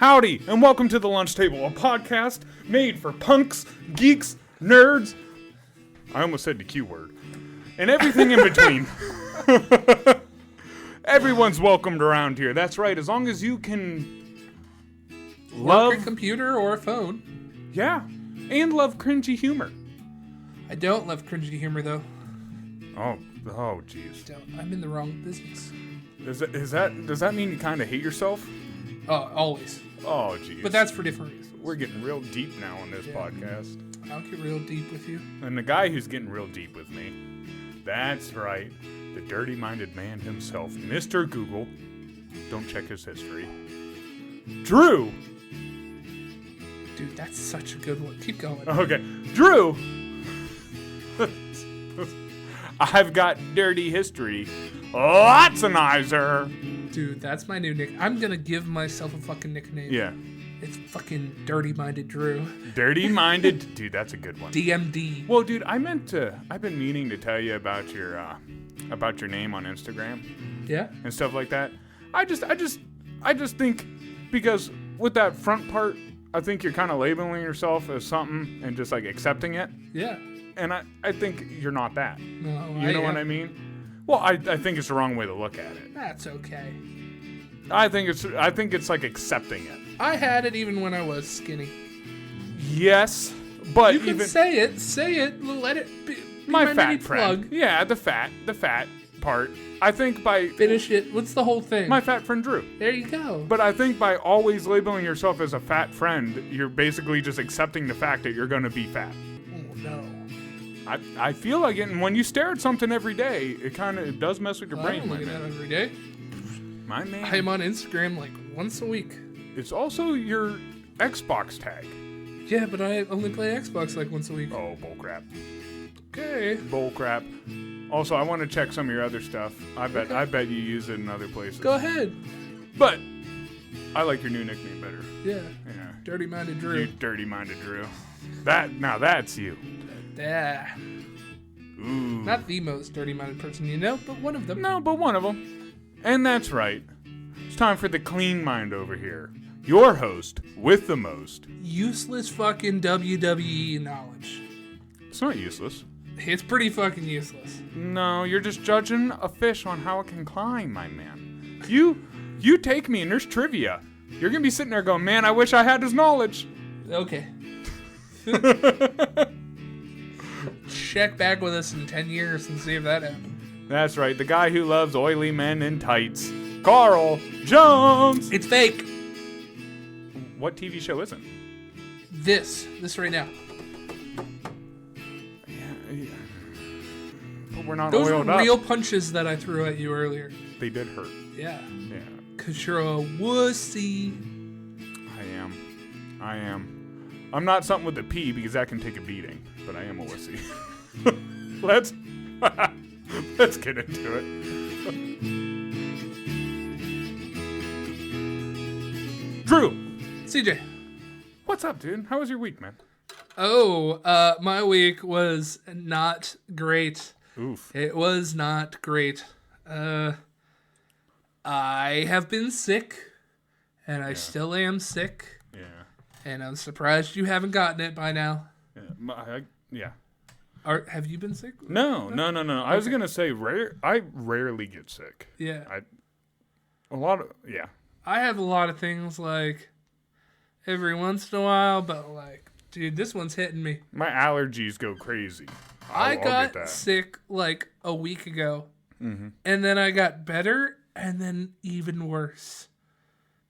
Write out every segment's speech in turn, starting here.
Howdy, and welcome to The Lunch Table, a podcast made for punks, geeks, nerds, I almost said the Q word, and everything in between. Everyone's welcomed around here. That's right, as long as you can love a computer or a phone. Yeah, and love cringy humor. I don't love cringy humor, though. Oh, jeez. I'm in the wrong business. Does that mean you kind of hate yourself? Always. Oh, jeez. But that's for different reasons. We're getting real deep now on this podcast. I'll get real deep with you. And the guy who's getting real deep with me, that's right, the dirty-minded man himself, Mr. Google. Don't check his history. Drew! Dude, that's such a good one. Keep going. Okay. Drew! I've got dirty history. Lotsonizer! Dude, that's my new nick. I'm gonna give myself a fucking nickname. Yeah. It's fucking Dirty-Minded Drew. Dirty-minded? Dude, that's a good one. DMD. Well, dude, I've been meaning to tell you about your name on Instagram. Yeah? And stuff like that. I just think, because with that front part, I think you're kind of labeling yourself as something and just like accepting it. Yeah. And I think you're not that. No, You know what I mean? Well, I think it's the wrong way to look at it. That's okay. I think it's like accepting it. I had it even when I was skinny. Yes, but You can say it, let it be my mini fat friend. plug. Yeah, the fat part. I think by Finish it. What's the whole thing? my fat friend Drew. There you go. But I think by always labeling yourself as a fat friend, you're basically just accepting the fact that you're going to be fat. Oh, no. I feel like it, and when you stare at something every day, it does mess with your I brain, don't my look at that man. every day. My man. I'm on Instagram like once a week. It's also your Xbox tag. Yeah, but I only play Xbox like once a week. Oh, bullcrap. Okay. Bullcrap. Also, I want to check some of your other stuff. I bet you use it in other places. Go ahead. But I like your new nickname better. Yeah. Yeah. Dirty-Minded Drew. You dirty-minded Drew. That's you. Yeah. Ooh. Not the most dirty-minded person you know, but one of them. No, but one of them. And that's right. It's time for the clean mind over here. Your host with the most. Useless fucking WWE knowledge. It's not useless. It's pretty fucking useless. No, you're just judging a fish on how it can climb, my man. You take me and there's trivia. You're going to be sitting there going, man, I wish I had his knowledge. Okay. Check back with us in 10 years and see if that happened. That's right, the guy who loves oily men in tights. Carl Jones! It's fake. What TV show isn't? This right now. Yeah. But we're not Those oiled were up. real punches that I threw at you earlier. They did hurt. Yeah. Yeah. Cause you're a wussy. I am. I'm not something with a P because that can take a beating, but I am a wussy. Let's get into it. Drew! CJ. What's up, dude? How was your week, man? Oh, my week was not great. Oof. It was not great. I have been sick, and I still am sick. Yeah. And I'm surprised you haven't gotten it by now. Yeah. Have you been sick? No. I was going to say, I rarely get sick. Yeah. I have a lot of things, like, every once in a while, but, like, dude, this one's hitting me. My allergies go crazy. I I'll got get that. sick, like, a week ago. Mm-hmm. And then I got better, and then even worse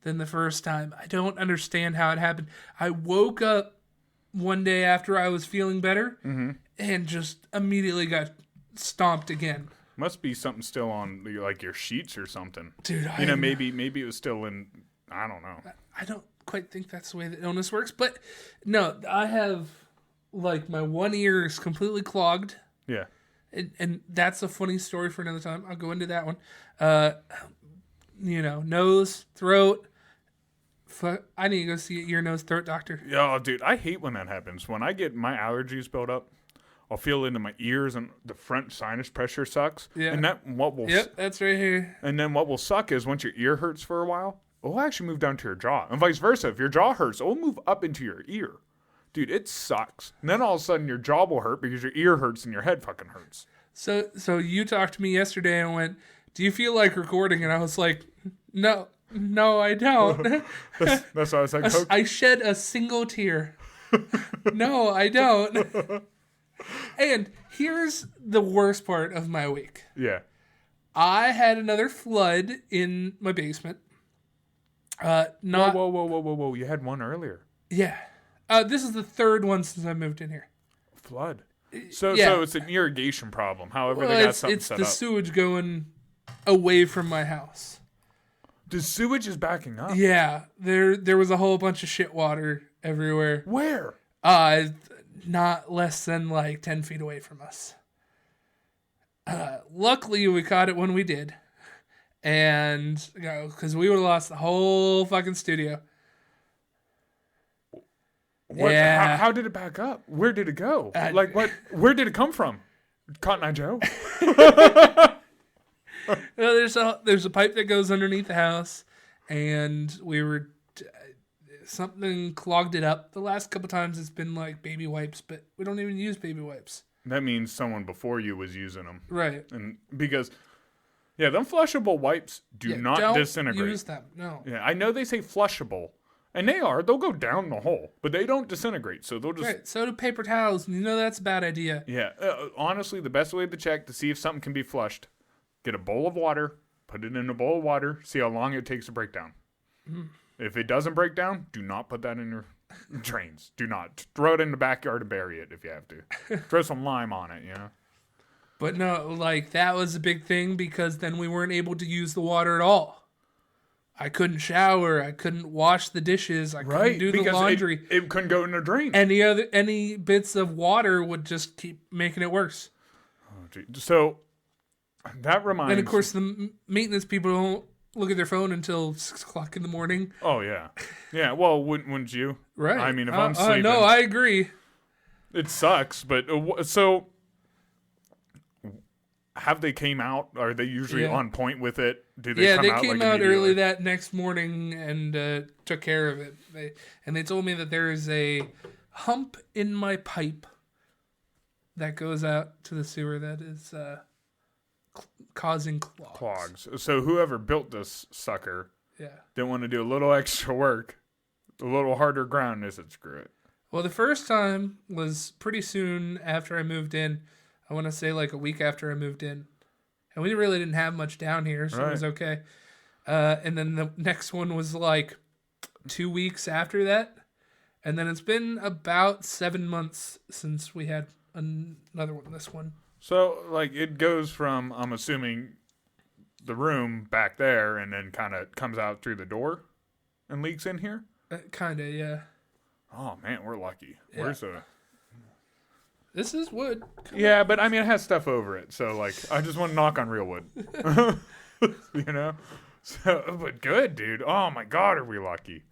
than the first time. I don't understand how it happened. I woke up one day after I was feeling better, and just immediately got stomped again. Must be something still on like your sheets or something. Dude, maybe it was still in. I don't know. I don't quite think that's the way the illness works, but no, I have like my one ear is completely clogged. Yeah. And that's a funny story for another time. I'll go into that one. Nose, throat. I need to go see an ear, nose, throat doctor. Oh, dude, I hate when that happens. When I get my allergies built up, I'll feel it into my ears and the front sinus pressure sucks. Yeah. And what will Yep, that's right here. And then what will suck is once your ear hurts for a while, it'll actually move down to your jaw. And vice versa. If your jaw hurts, it'll move up into your ear. Dude, it sucks. And then all of a sudden your jaw will hurt because your ear hurts and your head fucking hurts. So you talked to me yesterday and went, do you feel like recording? And I was like, no, I don't. That's why I was like, okay. I shed a single tear. No, I don't. And here's the worst part of my week. Yeah. I had another flood in my basement. Whoa. You had one earlier. Yeah. This is the third one since I moved in here. Flood. So it's an irrigation problem. However, they got something set up. It's the sewage going away from my house. The sewage is backing up? Yeah. There was a whole bunch of shit water everywhere. Where? Not less than like 10 feet away from us. Luckily, we caught it when we did. And, because we would have lost the whole fucking studio. What? Yeah. How did it back up? Where did it go? What? Where did it come from? Cotton Eye Joe? There's a pipe that goes underneath the house, and something clogged it up. The last couple times it's been like baby wipes, but we don't even use baby wipes. That means someone before you was using them. Right. And because, them flushable wipes do not don't disintegrate. Use them, no. Yeah, I know they say flushable, and they'll go down the hole, but they don't disintegrate, so they'll just... Right, so do paper towels, and that's a bad idea. Yeah, honestly, the best way to check to see if something can be flushed, get a bowl of water, put it in a bowl of water, see how long it takes to break down. If it doesn't break down, do not put that in your drains. Do not. Throw it in the backyard and bury it if you have to. Throw some lime on it, But no, that was a big thing because then we weren't able to use the water at all. I couldn't shower. I couldn't wash the dishes. I couldn't do the laundry. It couldn't go in the drain. Any bits of water would just keep making it worse. Oh, gee. So that reminds. And of course, the maintenance people don't look at their phone until 6 o'clock in the morning. Oh yeah, yeah. Well, wouldn't you? Right. I mean, if I'm sleeping, no, I agree. It sucks, but so. Have they came out? Are they usually on point with it? Do they come out? They came out early that next morning and took care of it. They told me that there is a hump in my pipe that goes out to the sewer that is causing clogs. So whoever built this sucker didn't want to do a little extra work, a little harder ground, and said, screw it. Well, the first time was pretty soon after I moved in. I want to say like a week after I moved in. And we really didn't have much down here, so it was okay. And then the next one was like 2 weeks after that. And then it's been about 7 months since we had another one, this one. So, it goes from, I'm assuming, the room back there and then kind of comes out through the door and leaks in here? Kind of, yeah. Oh, man, we're lucky. Yeah. Where's the... This is wood. Yeah, but I mean, it has stuff over it. So, I just want to knock on real wood. So, but good, dude. Oh, my God, are we lucky.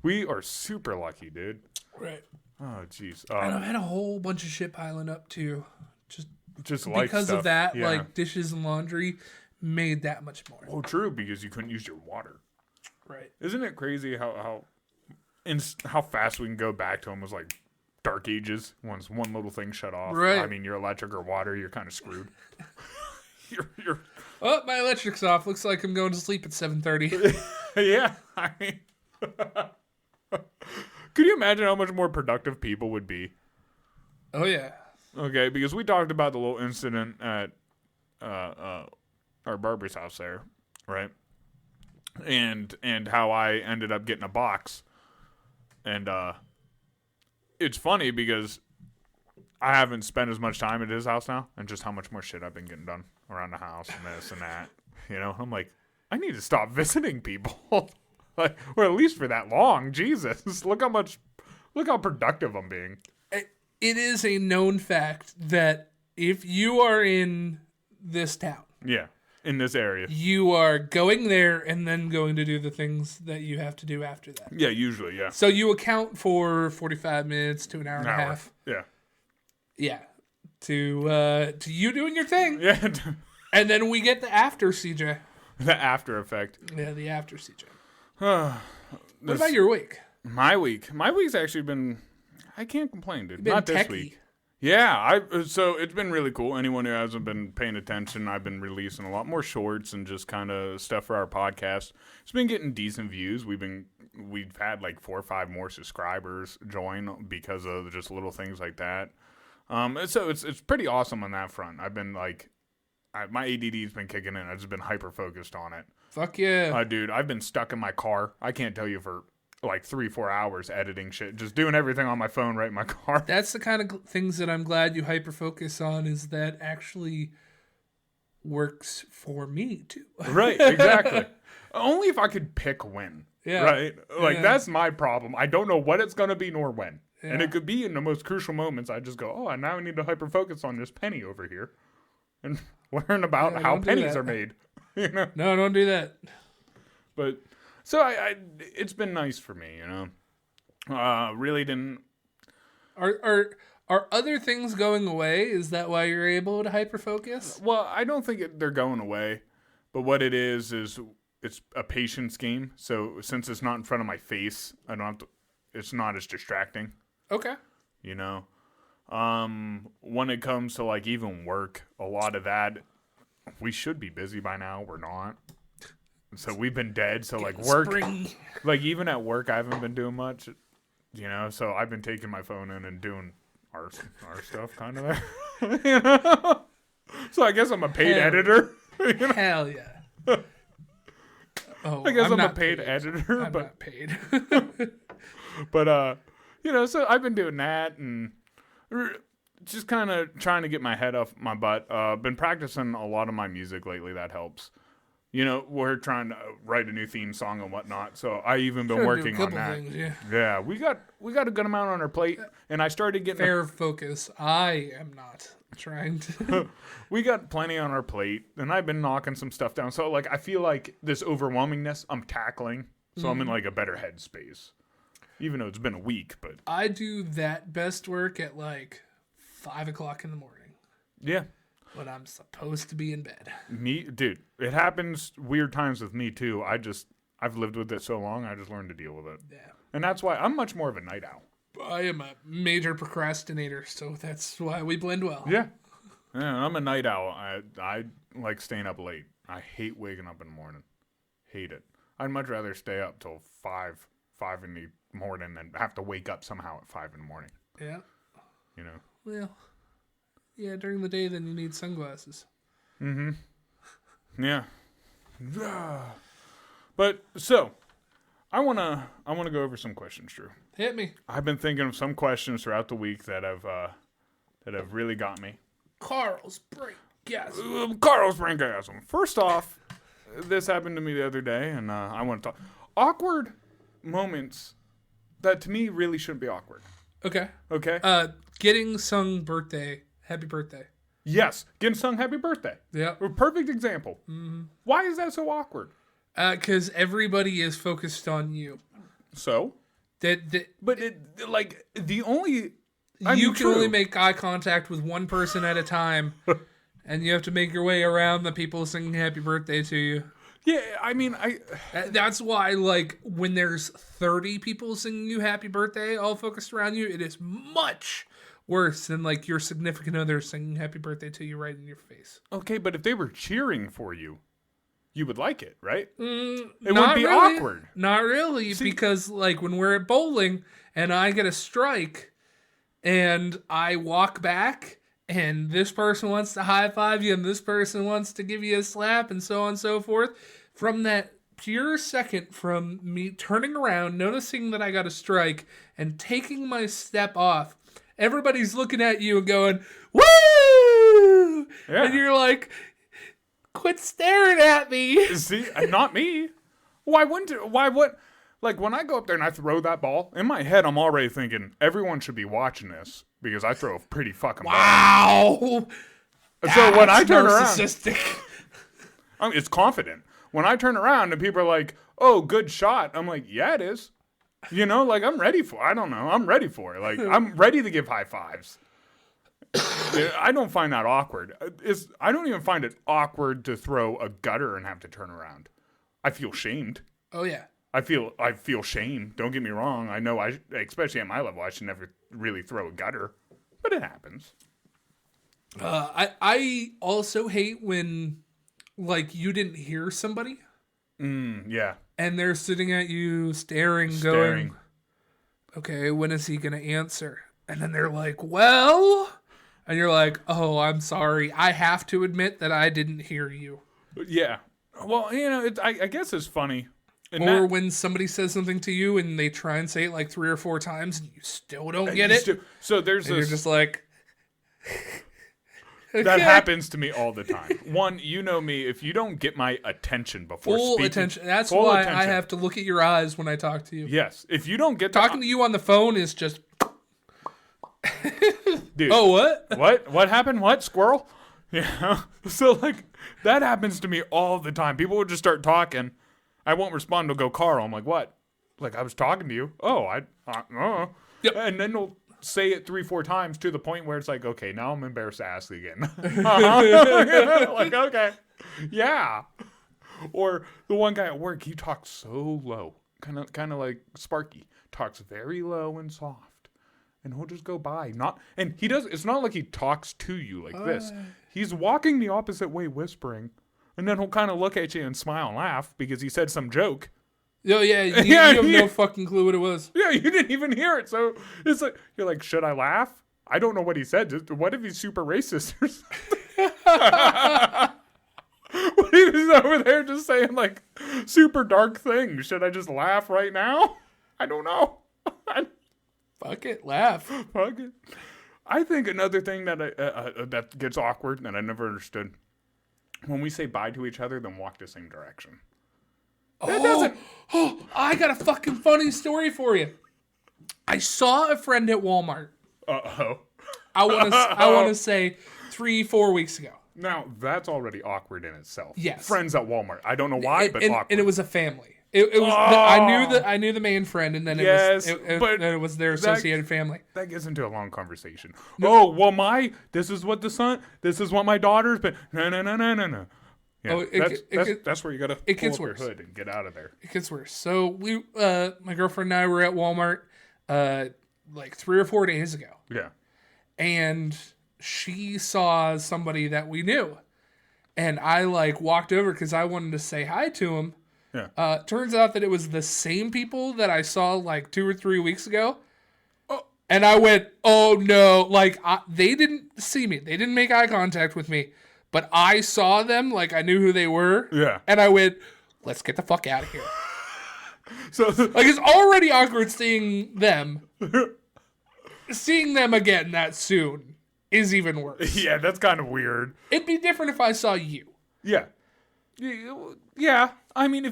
We are super lucky, dude. Right. Oh, jeez. And I've had a whole bunch of shit piling up, too. Just because stuff. of that, dishes and laundry made that much more. Oh, true, because you couldn't use your water. Right. Isn't it crazy how fast we can go back to almost like Dark Ages, once one little thing shut off. Right. I mean, your electric or water, you're kind of screwed. you're Oh, my electric's off. Looks like I'm going to sleep at 7:30. Yeah, I mean, could you imagine how much more productive people would be? Oh yeah. Okay, because we talked about the little incident at our barber's house there, right? And how I ended up getting a box, and it's funny because I haven't spent as much time at his house now, and just how much more shit I've been getting done around the house and this and that. I'm like, I need to stop visiting people, or at least for that long. Jesus, look how productive I'm being. It is a known fact that if you are in this town, in this area, you are going there and then going to do the things that you have to do after that. Yeah, usually, yeah. So you account for 45 minutes to an hour and a half. Yeah. Yeah. To you doing your thing. Yeah. And then we get the after CJ. The after effect. Yeah, the after CJ. What about your week? My week's actually been. I can't complain, dude. Been Not this techie. week. Yeah, so it's been really cool. Anyone who hasn't been paying attention, I've been releasing a lot more shorts and just kind of stuff for our podcast. It's been getting decent views. We've had like 4 or 5 more subscribers join because of just little things like that. So it's pretty awesome on that front. I've been like, my ADD's been kicking in. I've just been hyper focused on it. Fuck yeah. Dude, I've been stuck in my car. I can't tell you for like 3-4 hours editing shit, just doing everything on my phone right in my car. That's the kind of things that I'm glad you hyper focus on, is that actually works for me too. Right, exactly. Only if I could pick when. Yeah. Right? Like, Yeah. that's my problem. I don't know what it's going to be nor when. And Yeah. it could be in the most crucial moments. I just go, oh, now I need to hyper focus on this penny over here and learn about Yeah, how don't do pennies that. are made. You know? No, don't do that. But so it's been nice for me, you know. Really didn't. Are other things going away? Is that why you're able to hyper focus? Well, I don't think they're going away, but what it is it's a patience game. So since it's not in front of my face, I don't have to. It's not as distracting, Okay. you know. When it comes to like even work, a lot of that we should be busy by now. We're not. So we've been dead. So like work, Spring. like even at work, I haven't been doing much, you know. So I've been taking my phone in and doing our stuff, kind of there, you know. So I guess I'm a paid Hell. editor. You know? Hell yeah. Oh, I guess I'm a not paid editor, I'm but not paid. you know. So I've been doing that and just kind of trying to get my head off my butt. Been practicing a lot of my music lately. That helps. You know, we're trying to write a new theme song and whatnot. So I even been Gotta do a working on couple that. things, yeah. Yeah, we got a good amount on our plate, and I started getting Fair focus. I am not trying to. we got plenty on our plate, and I've been knocking some stuff down. So like I feel like this overwhelmingness I'm tackling, so I'm in like a better headspace. Even though it's been a week, but I do that best work at like 5 o'clock in the morning yeah. when I'm supposed to be in bed. Me, dude, it happens weird times with me too. I've lived with it so long, I just learned to deal with it. Yeah. And that's why I'm much more of a night owl. I am a major procrastinator, so that's why we blend well. Yeah. Yeah, I'm a night owl. I like staying up late. I hate waking up in the morning. Hate it. I'd much rather stay up till 5 in the morning than have to wake up somehow at 5 in the morning. Yeah. You know? Well, yeah, during the day, then you need sunglasses. Yeah. But so I wanna go over some questions, Drew. Hit me. I've been thinking of some questions throughout the week that have really got me. Carl's break. Yes. Carl's Brangasm. First off, this happened to me the other day, and I want to talk. Awkward moments that to me really shouldn't be awkward. Okay. Okay? Getting sung birthday. Happy birthday. Yes. Getting sung happy birthday. Yeah. A perfect example. Why is that so awkward? Because everybody is focused on you. So? That But like, the only... I you mean, can true. only make eye contact with one person at a time, and you have to make your way around the people singing happy birthday to you. Yeah, I mean, That's why, like, when there's 30 people singing you happy birthday all focused around you, it is much worse than, like, your significant other singing happy birthday to you right in your face. Okay, but if they were cheering for you, you would like it, right? It Not would be really. awkward. Not really, because, like, when we're at bowling and I get a strike and I walk back and this person wants to high five you and this person wants to give you a slap and so on and so forth, from that pure second from me turning around, noticing that I got a strike, and taking my step off, everybody's looking at you and going, woo! Yeah. And you're like, quit staring at me. See, not me. Why wouldn't it? Why would? Like, when I go up there and I throw that ball, in my head, I'm already thinking, everyone should be watching this because I throw a pretty fucking ball. Wow. So when I turn around, narcissistic. it's confident. When I turn around and people are like, oh, good shot, I'm like, yeah, it is. You know, like, I'm ready for it. I don't know. I'm ready for it. Like, I'm ready to give high fives. I don't find that awkward. I don't even find it awkward to throw a gutter and have to turn around. I feel shamed. Oh, yeah. I feel shame. Don't get me wrong. I know especially at my level, I should never really throw a gutter, but it happens. I also hate when, like, you didn't hear somebody. Yeah. And they're sitting at you staring, going, okay, when is he going to answer? And then they're like, well, and you're like, oh, I'm sorry. I have to admit that I didn't hear you. Yeah. Well, I guess it's funny. Or when somebody says something to you and they try and say it like 3 or 4 times and you still don't get it. So there's and you're just like... That happens to me all the time. One, you know me, if you don't get my attention before full speaking... attention. That's why I have to look at your eyes when I talk to you. Yes. If you don't get... Talking to you on the phone is just... Dude. Oh, what? What happened? What? Squirrel? Yeah. So, like, that happens to me all the time. People would just start talking. I won't respond. They'll go, Carl. I'm like, what? Like, I was talking to you. Oh, Yep. And then they'll say it 3-4 times to the point where it's like, okay, now I'm embarrassed to ask again. Like, okay. Yeah. Or the one guy at work, he talks so low. Kind of like Sparky. Talks very low and soft. And he'll just go by. It's not like he talks to you like this. He's walking the opposite way whispering. And then he'll kind of look at you and smile and laugh because he said some joke. Oh, yeah. You have no fucking clue what it was. Yeah, you didn't even hear it. So it's like, you're like, should I laugh? I don't know what he said. What if he's super racist or something? What if he's over there just saying like super dark things? Should I just laugh right now? I don't know. Fuck it, laugh. Fuck it. I think another thing that that gets awkward that I never understood, when we say bye to each other, then walk the same direction. I got a fucking funny story for you. I saw a friend at Walmart. Uh-oh. I want to say 3-4 weeks ago. Now, that's already awkward in itself. Yes. Friends at Walmart. I don't know why, but awkward. And it was a family. It was. I knew the main friend, and then it was their associated family. That gets into a long conversation. No. Oh well, this is what my daughter's been. No. Yeah, that's where you gotta pull up your hood and get out of there. It gets worse. So my girlfriend and I were at Walmart, like 3 or 4 days ago. Yeah, and she saw somebody that we knew, and I like walked over because I wanted to say hi to him. Yeah. Turns out that it was the same people that I saw like 2 or 3 weeks ago. Oh. And I went, oh no. Like, they didn't see me. They didn't make eye contact with me. But I saw them, like I knew who they were. Yeah. And I went, let's get the fuck out of here. So, like, it's already awkward seeing them. Seeing them again that soon is even worse. Yeah, that's kind of weird. It'd be different if I saw you. Yeah. Yeah. I mean,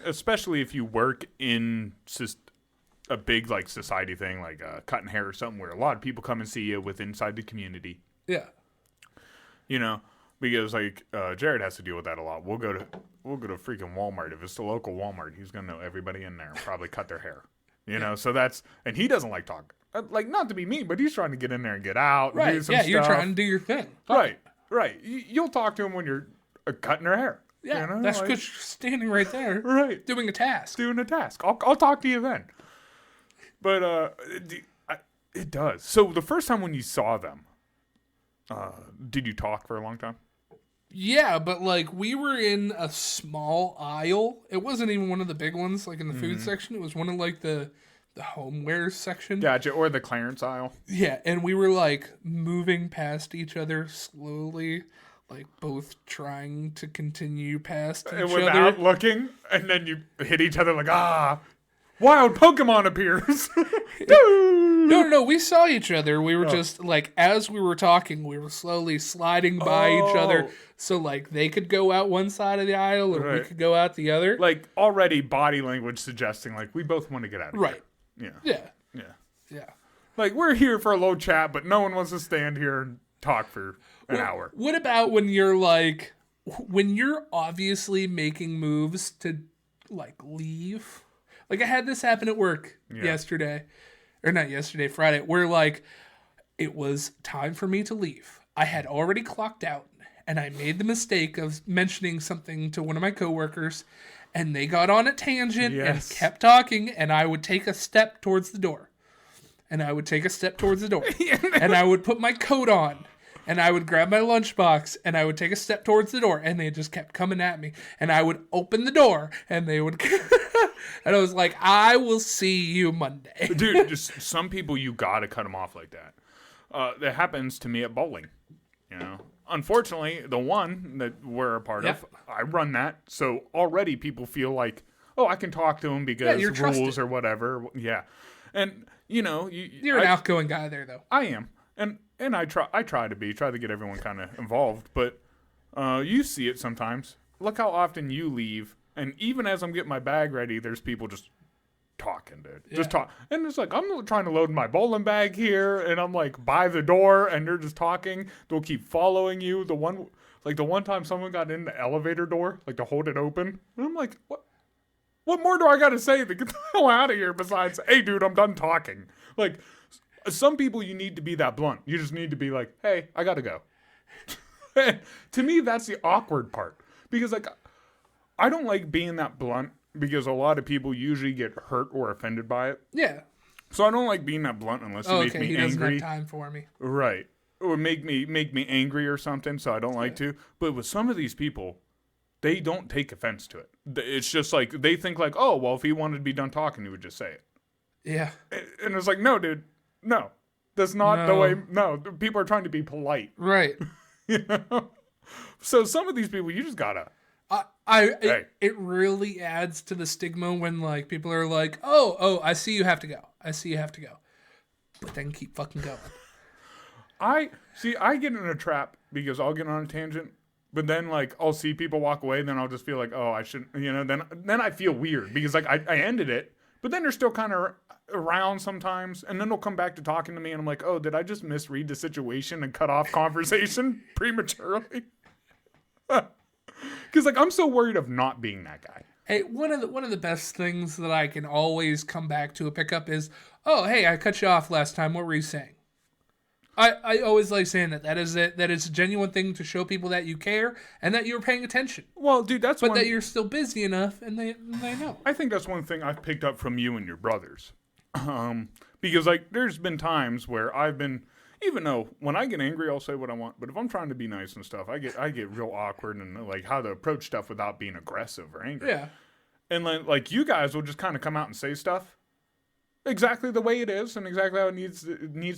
especially if you work in a big like society thing, like cutting hair or something, where a lot of people come and see you inside the community. Yeah. Because like Jared has to deal with that a lot. We'll go to freaking Walmart. If it's the local Walmart, he's gonna know everybody in there and probably cut their hair. So and he doesn't like talking. Like, not to be mean, but he's trying to get in there and get out. Right. And do some stuff. You're trying to do your thing. Right. You'll talk to him when you're cutting her hair. Yeah, that's because you're standing right there. Right. Doing a task. I'll talk to you then. But it does. So the first time when you saw them, did you talk for a long time? Yeah, but like we were in a small aisle. It wasn't even one of the big ones, like in the food section. It was one of like the homeware section. Gotcha, or the clearance aisle. Yeah, and we were like moving past each other slowly, like both trying to continue past each other. Without looking, and then you hit each other like, wild Pokemon appears. No, we saw each other. We were just like, as we were talking, we were slowly sliding by each other. So like they could go out one side of the aisle or we could go out the other. Like already body language suggesting like we both want to get out of here. Right. Yeah. Like we're here for a low chat, but no one wants to stand here and talk for an hour. What about when you're obviously making moves to like leave? Like I had this happen at work yesterday, or not yesterday, Friday, where like it was time for me to leave. I had already clocked out and I made the mistake of mentioning something to one of my coworkers, and they got on a tangent and kept talking, and I would take a step towards the door. And I would take a step towards the door. And I would put my coat on. And I would grab my lunchbox. And I would take a step towards the door. And they just kept coming at me. And I would open the door. And they would... and I was like, I will see you Monday. Dude, just some people, you gotta cut them off like that. That happens to me at bowling. You know? Unfortunately, the one that we're a part of, I run that. So already people feel like, oh, I can talk to them because rules trusted. or whatever. Yeah. And... You know, you're an outgoing guy there, though. I am, and I try to get everyone kind of involved. But you see it sometimes. Look how often you leave, and even as I'm getting my bag ready, there's people just talking, dude. Yeah. Just talk, and it's like I'm trying to load my bowling bag here, and I'm like by the door, and they're just talking. They'll keep following you. The one time someone got in the elevator door, like to hold it open, and I'm like, what? What more do I got to say to get the hell out of here besides, hey, dude, I'm done talking? Like, some people, you need to be that blunt. You just need to be like, hey, I got to go. To me, that's the awkward part. Because, like, I don't like being that blunt because a lot of people usually get hurt or offended by it. Yeah. So I don't like being that blunt unless it makes me he angry. doesn't have time for me. Right. Or make me angry or something, so I don't like to. But with some of these people... They don't take offense to it. It's just like, they think like, oh, well, if he wanted to be done talking, he would just say it. Yeah. And it's like, no, dude, no. That's not the way, no. People are trying to be polite. Right. You know? So some of these people, you just gotta. It really adds to the stigma when like people are like, oh, I see you have to go. But then keep fucking going. I get in a trap because I'll get on a tangent. But then, like, I'll see people walk away, then I'll just feel like, oh, I shouldn't, you know, then I feel weird because, like, I ended it, but then they're still kind of around sometimes, and then they'll come back to talking to me, and I'm like, oh, did I just misread the situation and cut off conversation prematurely? Because, like, I'm so worried of not being that guy. Hey, one of the best things that I can always come back to a pickup is, oh, hey, I cut you off last time, what were you saying? I always like saying that is a genuine thing to show people that you care and that you're paying attention. Well, dude, that you're still busy enough and they know. I think that's one thing I've picked up from you and your brothers, because like there's been times where I've been, even though when I get angry I'll say what I want, but if I'm trying to be nice and stuff, I get real awkward and like how to approach stuff without being aggressive or angry. Yeah, and like you guys will just kind of come out and say stuff. Exactly the way it is, and exactly how it needs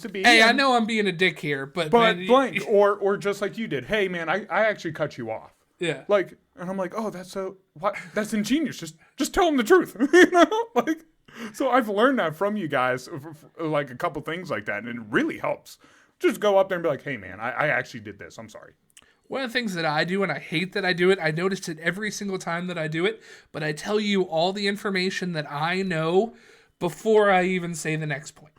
to be. Hey, I know I'm being a dick here, but blank, or just like you did. Hey, man, I actually cut you off. Yeah. Like, and I'm like, oh, that's ingenious. Just tell them the truth, you know? Like, so I've learned that from you guys, like a couple things like that, and it really helps. Just go up there and be like, hey, man, I actually did this. I'm sorry. One of the things that I do, and I hate that I do it, I noticed it every single time that I do it, but I tell you all the information that I know before I even say the next point.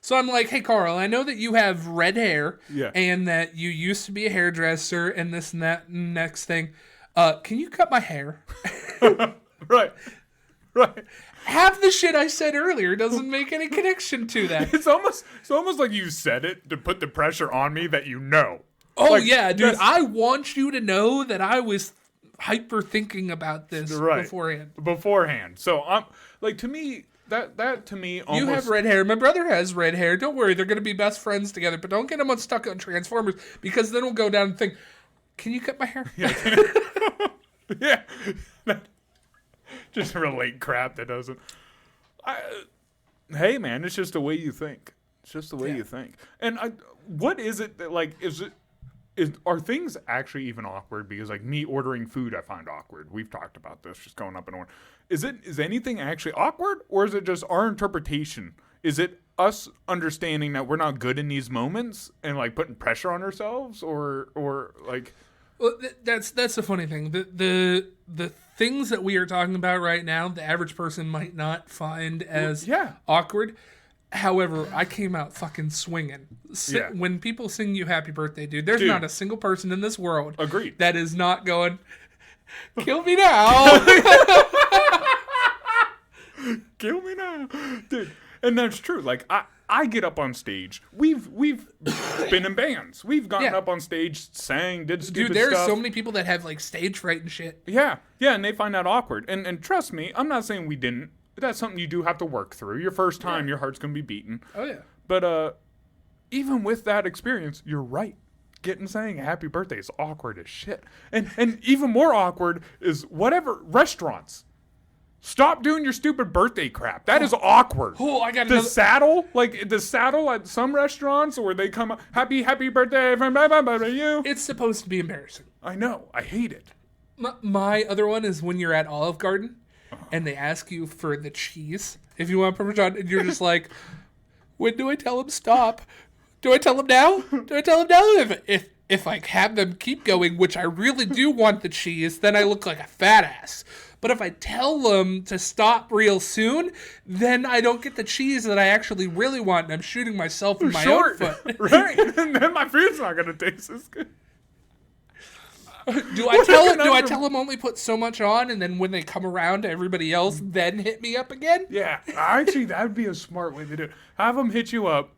So I'm like, hey, Carl, I know that you have red hair and that you used to be a hairdresser and this and that and next thing. Can you cut my hair? Right. Half the shit I said earlier doesn't make any connection to that. It's almost like you said it to put the pressure on me that you know. Oh, like, yeah, dude. I want you to know that I was hyper thinking about this beforehand. So I'm like, to me, that to me almost... You have red hair. My brother has red hair. Don't worry, they're going to be best friends together. But don't get them stuck on Transformers because then we'll go down and think, can you cut my hair? Yeah. Just relate crap that doesn't... Hey, man, it's just the way you think. It's just the way you think. And what is it that, like, are things actually even awkward? Because like me ordering food, I find awkward. We've talked about this, just going up and order. Is anything actually awkward, or is it just our interpretation? Is it us understanding that we're not good in these moments and like putting pressure on ourselves, or like? Well, that's the funny thing. The things that we are talking about right now, the average person might not find as awkward. However, I came out fucking swinging. When people sing you happy birthday, dude, there's not a single person in this world that is not going, kill me now. Kill me now. Dude, And that's true. Like I get up on stage. We've been in bands. We've gotten up on stage, sang, did stupid Dude, there's stuff. so many people that have like stage fright and shit. Yeah, and they find that awkward. And trust me, I'm not saying we didn't. That's something you do have to work through. Your first time, your heart's gonna be beaten. Oh yeah. But even with that experience, you're right. Getting saying happy birthday is awkward as shit. And even more awkward is whatever restaurants. Stop doing your stupid birthday crap. That is awkward. Oh, I got the another. saddle at some restaurants where they come up, happy birthday from you. It's supposed to be embarrassing. I know. I hate it. My other one is when you're at Olive Garden and they ask you for the cheese. If you want Parmesan, and you're just like, when do I tell them stop? Do I tell them now? Do I tell them now? If I have them keep going, which I really do want the cheese, then I look like a fat ass. But if I tell them to stop real soon, then I don't get the cheese that I actually really want, and I'm shooting myself in my own foot. Right. And then my food's not going to taste as good. Do I tell them only put so much on, and then when they come around to everybody else, then hit me up again? Yeah. Actually, that would be a smart way to do it. Have them hit you up.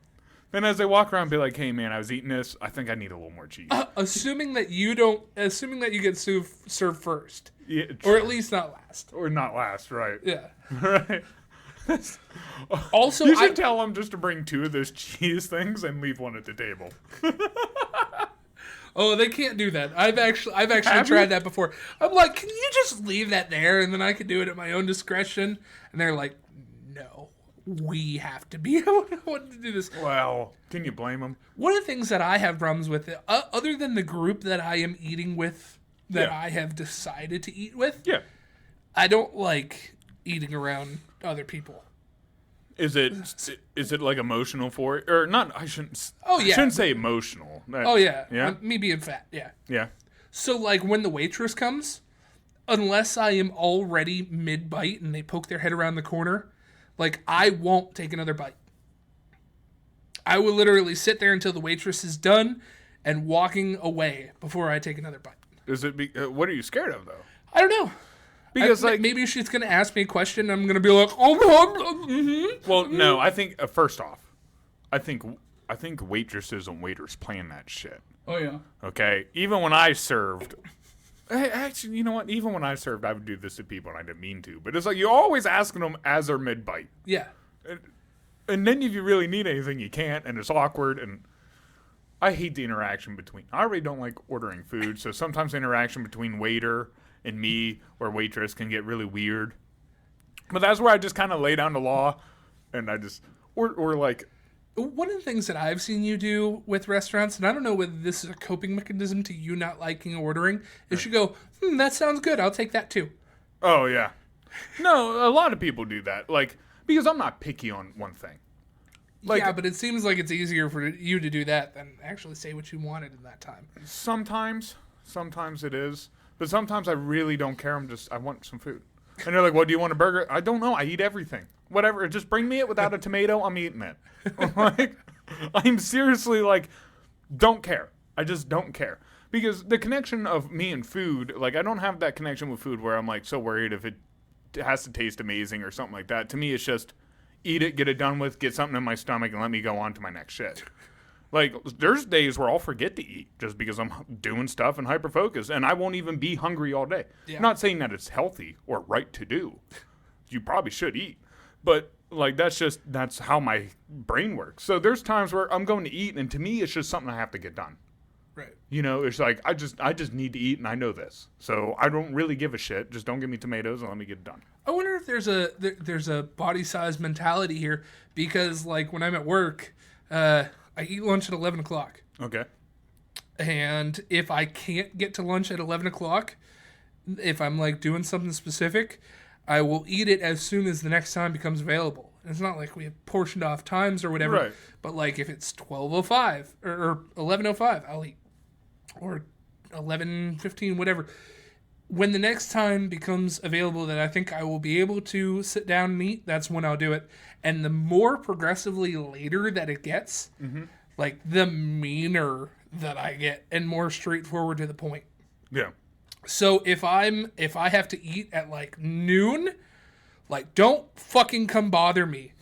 Then as they walk around, be like, "Hey man, I was eating this. I think I need a little more cheese." Assuming that you get served first, Yeah, or at least not last. or not last, right? Yeah. Right. Also, You should tell them just to bring 2 of those cheese things and leave one at the table. Oh, they can't do that. I've actually tried that before. I'm like, can you just leave that there, and then I can do it at my own discretion? And they're like, no, we have to be able to do this. Well, can you blame them? One of the things that I have problems with, other than the group that I am eating with, that I have decided to eat with, Yeah. I don't like eating around other people. Is it like emotional for it, or not? I shouldn't. Oh, yeah. I shouldn't say emotional. Oh yeah, Yeah. Me being fat, yeah. Yeah. So like when the waitress comes, unless I am already mid bite and they poke their head around the corner, like I won't take another bite. I will literally sit there until the waitress is done and walking away before I take another bite. Is it? What are you scared of though? I don't know. Because maybe she's gonna ask me a question. And I'm gonna be like, oh, mm-hmm. Well, no. I think first off, I think waitresses and waiters plan that shit. Oh yeah. Okay. Even when I served, actually, you know what? Even when I served, I would do this to people, and I didn't mean to. But it's like you're always asking them as they're mid bite. Yeah. And then if you really need anything, you can't, and it's awkward. And I hate the interaction between. I already don't like ordering food, so sometimes the interaction between waiter and me or waitress can get really weird. But that's where I just kind of lay down the law, and I just or like. One of the things that I've seen you do with restaurants, and I don't know whether this is a coping mechanism to you not liking ordering, is you go, that sounds good. I'll take that too. Oh yeah. No, a lot of people do that. Like. Because I'm not picky on one thing. Like, yeah, but it seems like it's easier for you to do that than actually say what you wanted in that time. Sometimes it is. But sometimes I really don't care. I want some food. And they're like, well, do you want a burger? I don't know. I eat everything. Whatever. Just bring me it without a tomato. I'm eating it. Like, I'm seriously like, don't care. I just don't care. Because the connection of me and food, like, I don't have that connection with food where I'm like so worried if it has to taste amazing or something like that. To me, it's just eat it, get it done with, get something in my stomach, and let me go on to my next shit. Like, there's days where I'll forget to eat just because I'm doing stuff and hyper-focused, and I won't even be hungry all day. Yeah. Not saying that it's healthy or right to do. You probably should eat. But, like, that's how my brain works. So there's times where I'm going to eat, and to me, it's just something I have to get done. Right. You know, it's like, I just need to eat, and I know this. So I don't really give a shit. Just don't give me tomatoes and let me get it done. I wonder if there's a body size mentality here, because, like, when I'm at work, I eat lunch at 11 o'clock. Okay. And if I can't get to lunch at 11 o'clock, if I'm, like, doing something specific, I will eat it as soon as the next time becomes available. It's not like we have portioned off times or whatever. Right. But, like, if it's 12:05 or 11:05, I'll eat. Or 11:15, whatever. When the next time becomes available that I think I will be able to sit down and eat, that's when I'll do it. And the more progressively later that it gets, like, the meaner that I get and more straightforward to the point. Yeah. So if I have to eat at, like, noon, like, don't fucking come bother me.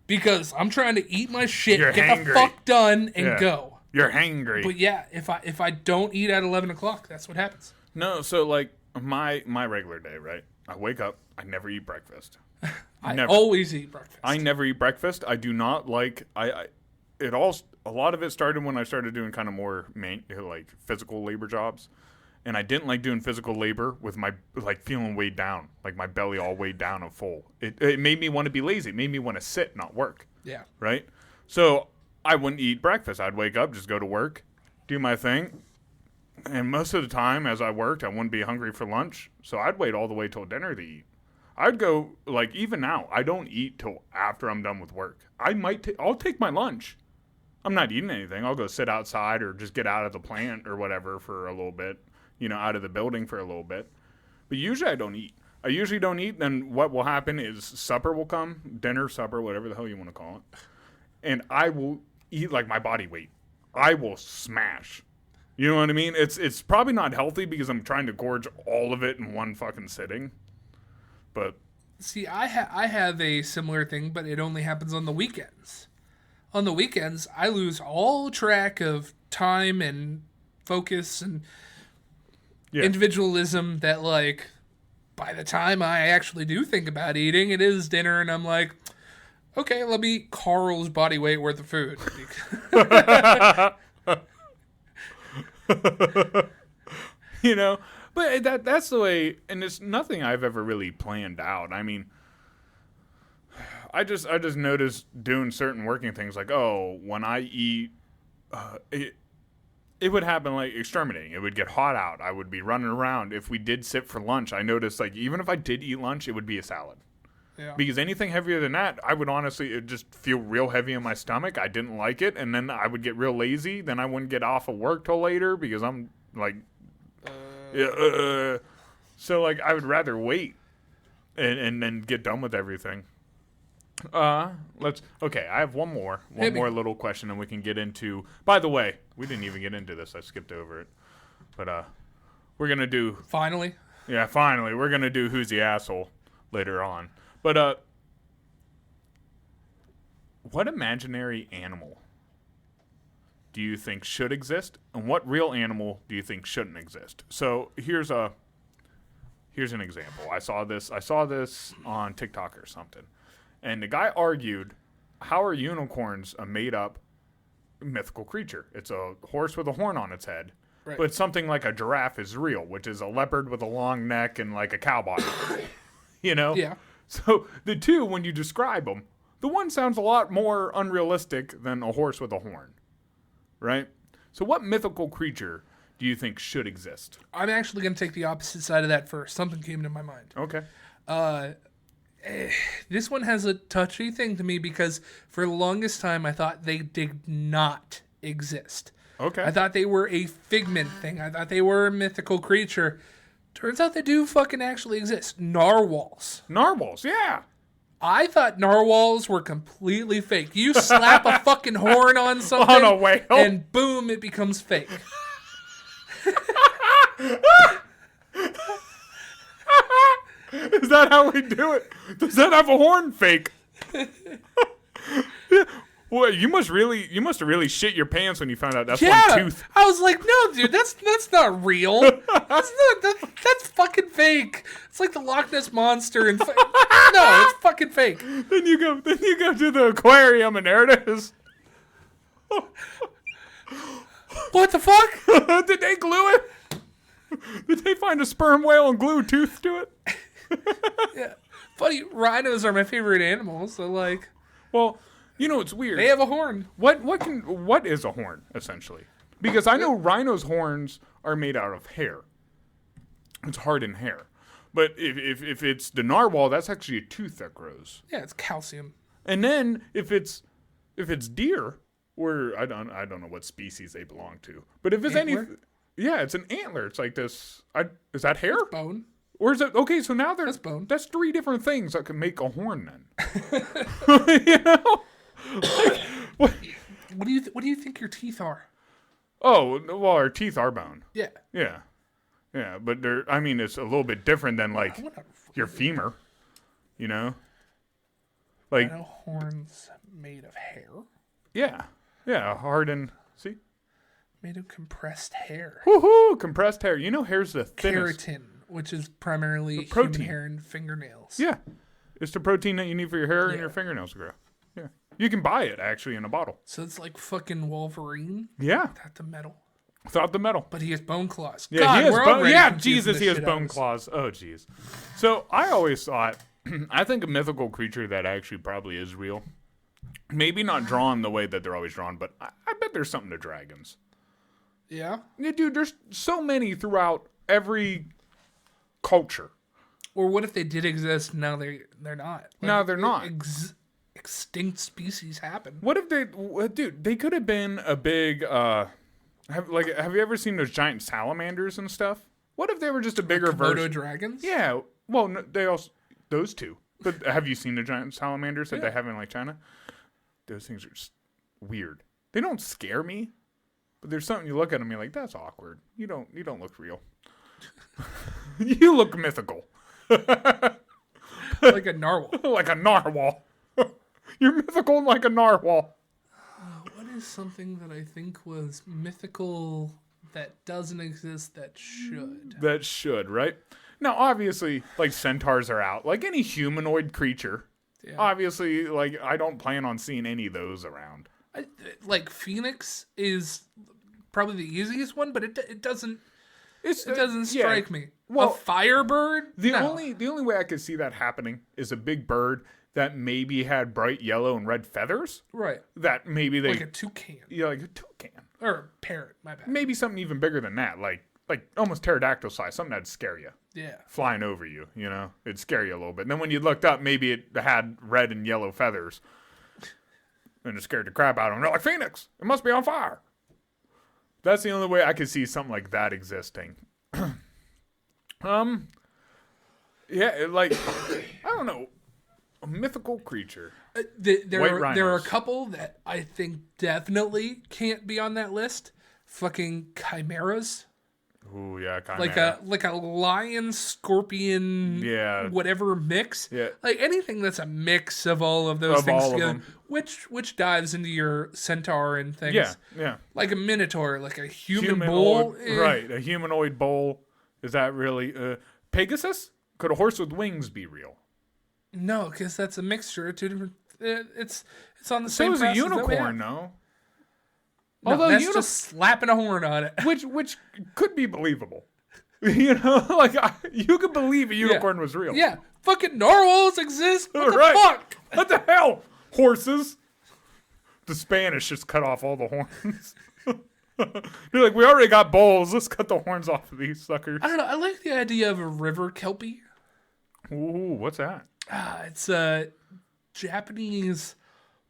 because I'm trying to eat my shit, You're get hangry. the fuck done, and Yeah. go. You're hangry. But yeah, if I don't eat at 11 o'clock, that's what happens. No, so like my regular day, right? I wake up. I never eat breakfast. I Never. always eat breakfast. I never eat breakfast. I do not like. It all. A lot of it started when I started doing kind of more like physical labor jobs, and I didn't like doing physical labor with my like feeling weighed down, like my belly all weighed down and full. It made me want to be lazy. It made me want to sit, not work. Yeah. Right. So I wouldn't eat breakfast. I'd wake up, just go to work, do my thing, and most of the time as I worked, I wouldn't be hungry for lunch. So I'd wait all the way till dinner to eat. I'd go, like, even now, I don't eat till after I'm done with work. I'll take my lunch. I'm not eating anything. I'll go sit outside or just get out of the plant or whatever for a little bit, out of the building for a little bit. But usually I don't eat. I usually don't eat. Then what will happen is supper will come, dinner, supper, whatever the hell you want to call it. And I will eat like my body weight. I will smash. You know what I mean? It's probably not healthy because I'm trying to gorge all of it in one fucking sitting. But See, I have a similar thing, but it only happens on the weekends. On the weekends, I lose all track of time and focus and individualism that, like, by the time I actually do think about eating, it is dinner, and I'm like, okay, let me eat Carl's body weight worth of food. But that's the way, and it's nothing I've ever really planned out. I mean, I just noticed doing certain working things like, when I eat, it would happen like exterminating. It would get hot out. I would be running around. If we did sit for lunch, I noticed like even if I did eat lunch, it would be a salad. Yeah. Because anything heavier than that, I would honestly it just feel real heavy in my stomach. I didn't like it, and then I would get real lazy. Then I wouldn't get off of work till later because I'm like. So like I would rather wait and then get done with everything. I have one more little question and we can get into. By the way, we didn't even get into this. I skipped over it. But we're going to do Finally, we're going to do Who's the Asshole later on. But what imaginary animal do you think should exist, and what real animal do you think shouldn't exist? So here's an example. I saw this on TikTok or something, and the guy argued, how are unicorns a made-up mythical creature? It's a horse with a horn on its head, right. But something like a giraffe is real, which is a leopard with a long neck and like a cow body. Yeah. So the two, when you describe them, the one sounds a lot more unrealistic than a horse with a horn. Right? So what mythical creature do you think should exist? I'm actually going to take the opposite side of that first. Something came to my mind. Okay. This one has a touchy thing to me because for the longest time I thought they did not exist. Okay. I thought they were a figment thing. I thought they were a mythical creature. Turns out they do fucking actually exist. Narwhals. Narwhals, yeah. I thought narwhals were completely fake. You slap a fucking horn on something, On a whale. and boom, it becomes fake. Is that how we do it? Does that have a horn? Fake. Well, you must have really shit your pants when you found out that's one tooth. I was like, no, dude, that's not real. That's fucking fake. It's like the Loch Ness monster and no, it's fucking fake. Then you go to the aquarium and there it is. What the fuck? Did they glue it? Did they find a sperm whale and glue a tooth to it? Yeah. Funny, rhinos are my favorite animals. So like, well, it's weird. they have a horn. What is a horn essentially? Because I know rhinos' horns are made out of hair. It's hardened hair. But if it's the narwhal, that's actually a tooth that grows. Yeah, it's calcium. And then if it's deer, or I don't know what species they belong to. But if it's Antler? it's an antler. It's like this. Is that hair? It's bone. Or is it okay? So now That's bone. That's three different things that can make a horn. Then, What do you think your teeth are? Oh, well, our teeth are bone. Yeah. Yeah, but it's a little bit different than like your femur. Like, Rhino horns made of hair? yeah, hardened. See, Made of compressed hair. woohoo, compressed hair. You know, hair's the thinnest. Keratin, which is primarily protein. human hair and fingernails. Yeah, it's the protein that you need for your hair and Yeah. your fingernails to grow. Yeah, you can buy it actually in a bottle. So it's like fucking Wolverine Yeah, without the metal. without the metal. But he has bone claws. Yeah, God, he has we're bone. already Yeah, confusing Jesus, the he has shit out of bone us. claws. Oh, jeez. So I always thought, I think a mythical creature that actually probably is real. Maybe not drawn the way that they're always drawn, but I bet there's something to dragons. Yeah? Yeah, dude, there's so many throughout every culture. Or what if they did exist and now they're not? No, they're not. Extinct species happen. What if dude, they could have been a big, have you ever seen those giant salamanders and stuff? What if they were just a bigger Komodo version? dragons? Yeah, well, no, they also, those two. But have you seen the giant salamanders that they have in, like, China? Those things are just weird. They don't scare me, but there's something you look at them and you're like, that's awkward. You don't look real. You look mythical. Like a narwhal. Like a narwhal. You're mythical like a narwhal. What is something that I think was mythical that doesn't exist that should? That should, right? Now, obviously, like, centaurs are out. Like any humanoid creature. Yeah. Obviously, like, I don't plan on seeing any of those around. Like Phoenix is probably the easiest one, but it doesn't It doesn't strike me. Well, a firebird? The No. only way I could see that happening is a big bird that maybe had bright yellow and red feathers. Right. That maybe they Like a toucan. yeah, like a toucan. Or a parrot, my bad. Maybe something even bigger than that, like almost pterodactyl size, something that'd scare you. Yeah. Flying over you, you know, it'd scare you a little bit. And then when you looked up, maybe it had red and yellow feathers, and it scared the crap out of them. They're like, Phoenix, it must be on fire. That's the only way I could see something like that existing. Yeah, like, I don't know, a mythical creature. There White are a rhinos. couple that I think definitely can't be on that list. Fucking chimeras. Ooh, yeah, kind of. Like a lion, scorpion, Yeah. whatever mix. Yeah. Like anything that's a mix of all of those Of things all of together. them. Which dives into your centaur and things. Yeah. Like a minotaur, like a human bull. Right, a humanoid bull. Is that really Pegasus? Could a horse with wings be real? No, because that's a mixture of two different. It's on the So same. is a process that we unicorn, have. no? No, Although that's just slapping a horn on it. which could be believable. You know, like you could believe a unicorn was real. Yeah, fucking narwhals exist. What the Right. fuck? What the hell? Horses? The Spanish just cut off all the horns. They're like, we already got bulls. Let's cut the horns off of these suckers. I don't know. I like the idea of a river kelpie. Ooh, what's that? It's a Japanese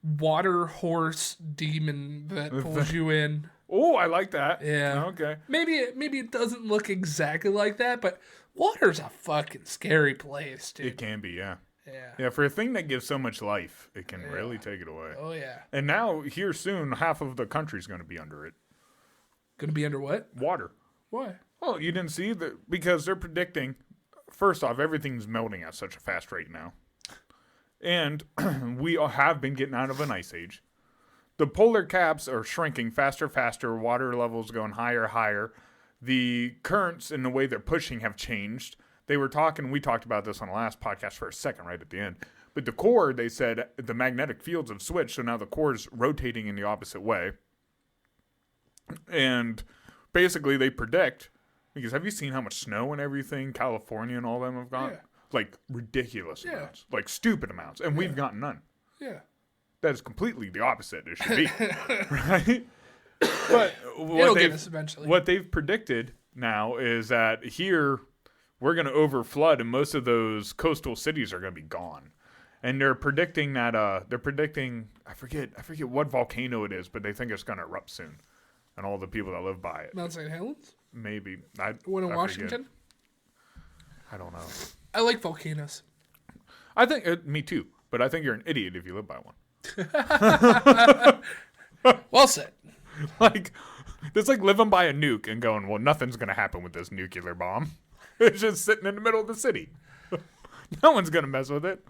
water horse demon that pulls you in. Oh, I like that. Yeah. Okay. Maybe it doesn't look exactly like that, but water's a fucking scary place, dude. It can be, yeah. Yeah. Yeah, for a thing that gives so much life, it can really take it away. Oh yeah. And now, here soon, half of the country's going to be under it. Gonna be under what? Water. Why? Well, you didn't see that because they're predicting. First off, everything's melting at such a fast rate now, and we all have been getting out of an ice age. The polar caps are shrinking faster, faster. Water levels going higher, higher. The currents and the way they're pushing have changed. They were talking. We talked about this on the last podcast for a second, right at the end. But the core, they said the magnetic fields have switched, so now the core is rotating in the opposite way. And basically, they predict, because have you seen how much snow and everything California and all them have got? Yeah. Like ridiculous amounts, like stupid amounts, and we've gotten none. Yeah. That is completely the opposite. It should be, right? But It'll get us eventually. what they've predicted now is that here we're going to overflood, and most of those coastal cities are going to be gone. And they're predicting that I forget what volcano it is, but they think it's going to erupt soon, and all the people that live by it. Mount St. Helens? Maybe One in I Washington? forget. I don't know. I like volcanoes. I think me too, but I think you're an idiot if you live by one. Well said. Like, it's like living by a nuke and going, well, nothing's going to happen with this nuclear bomb. It's just sitting in the middle of the city. No one's going to mess with it.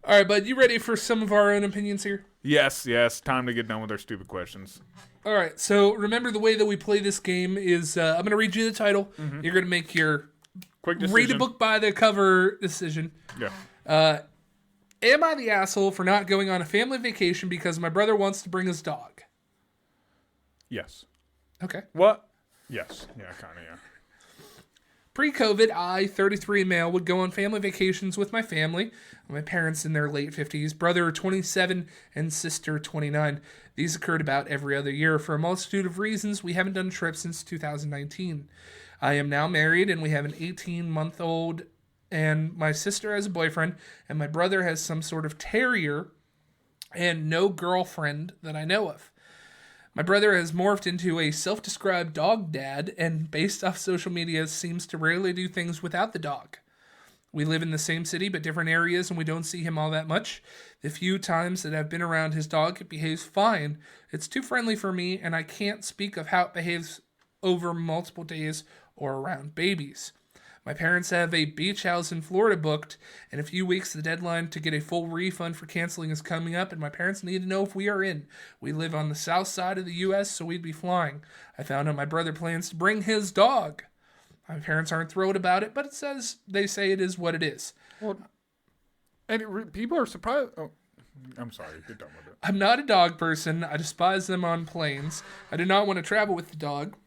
All right, bud, you ready for some of our own opinions here? Yes, yes. Time to get done with our stupid questions. All right, so remember the way that we play this game is I'm going to read you the title. You're going to make your Quick decision. read a book by the cover decision. Yeah. Am I the asshole for not going on a family vacation because my brother wants to bring his dog? Yes. Okay. What? Yes. Yeah, kind of, yeah. Pre-COVID, I, 33 male, would go on family vacations with my family. My parents in their late 50s, brother 27, and sister 29. These occurred about every other year. For a multitude of reasons, we haven't done a trip since 2019. I am now married, and we have an 18-month-old, and my sister has a boyfriend, and my brother has some sort of terrier, and no girlfriend that I know of. My brother has morphed into a self-described dog dad, and based off social media, seems to rarely do things without the dog. We live in the same city, but different areas, and we don't see him all that much. The few times that I've been around his dog, it behaves fine. It's too friendly for me, and I can't speak of how it behaves over multiple days or around babies. My parents have a beach house in Florida booked. In a few weeks, the deadline to get a full refund for canceling is coming up, and my parents need to know if we are in. We live on the south side of the U.S., so we'd be flying. I found out my brother plans to bring his dog. My parents aren't thrilled about it, but they say it is what it is. Well, and people are surprised. Oh, I'm sorry. Get done with it. I'm not a dog person. I despise them on planes. I do not want to travel with the dog.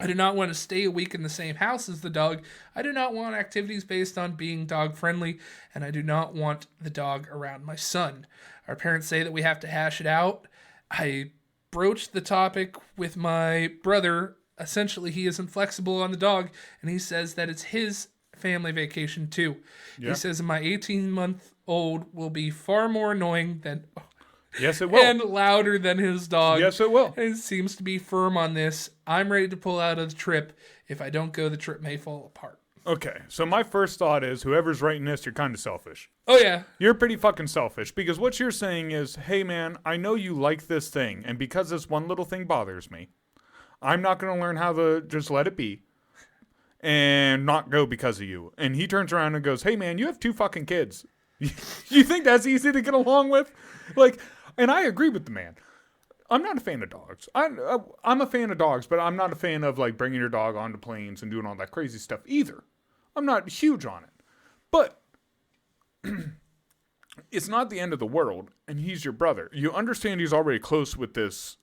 I do not want to stay a week in the same house as the dog. I do not want activities based on being dog friendly, and I do not want the dog around my son. Our parents say that we have to hash it out. I broached the topic with my brother. Essentially, he is inflexible on the dog, and he says that it's his family vacation too. Yeah. He says my 18-month-old will be far more annoying than... Yes, it will. And louder than his dog. Yes, it will. And seems to be firm on this. I'm ready to pull out of the trip. If I don't go, the trip may fall apart. Okay, so my first thought is whoever's writing this, you're kind of selfish. Oh, yeah. You're pretty fucking selfish because what you're saying is, hey, man, I know you like this thing, and because this one little thing bothers me, I'm not going to learn how to just let it be and not go because of you. And he turns around and goes, hey, man, you have 2 fucking kids. You think that's easy to get along with? Like, and I agree with the man. I'm not a fan of dogs. I'm a fan of dogs, but I'm not a fan of, like, bringing your dog onto planes and doing all that crazy stuff either. I'm not huge on it. But it's not the end of the world, and he's your brother. You understand he's already close with this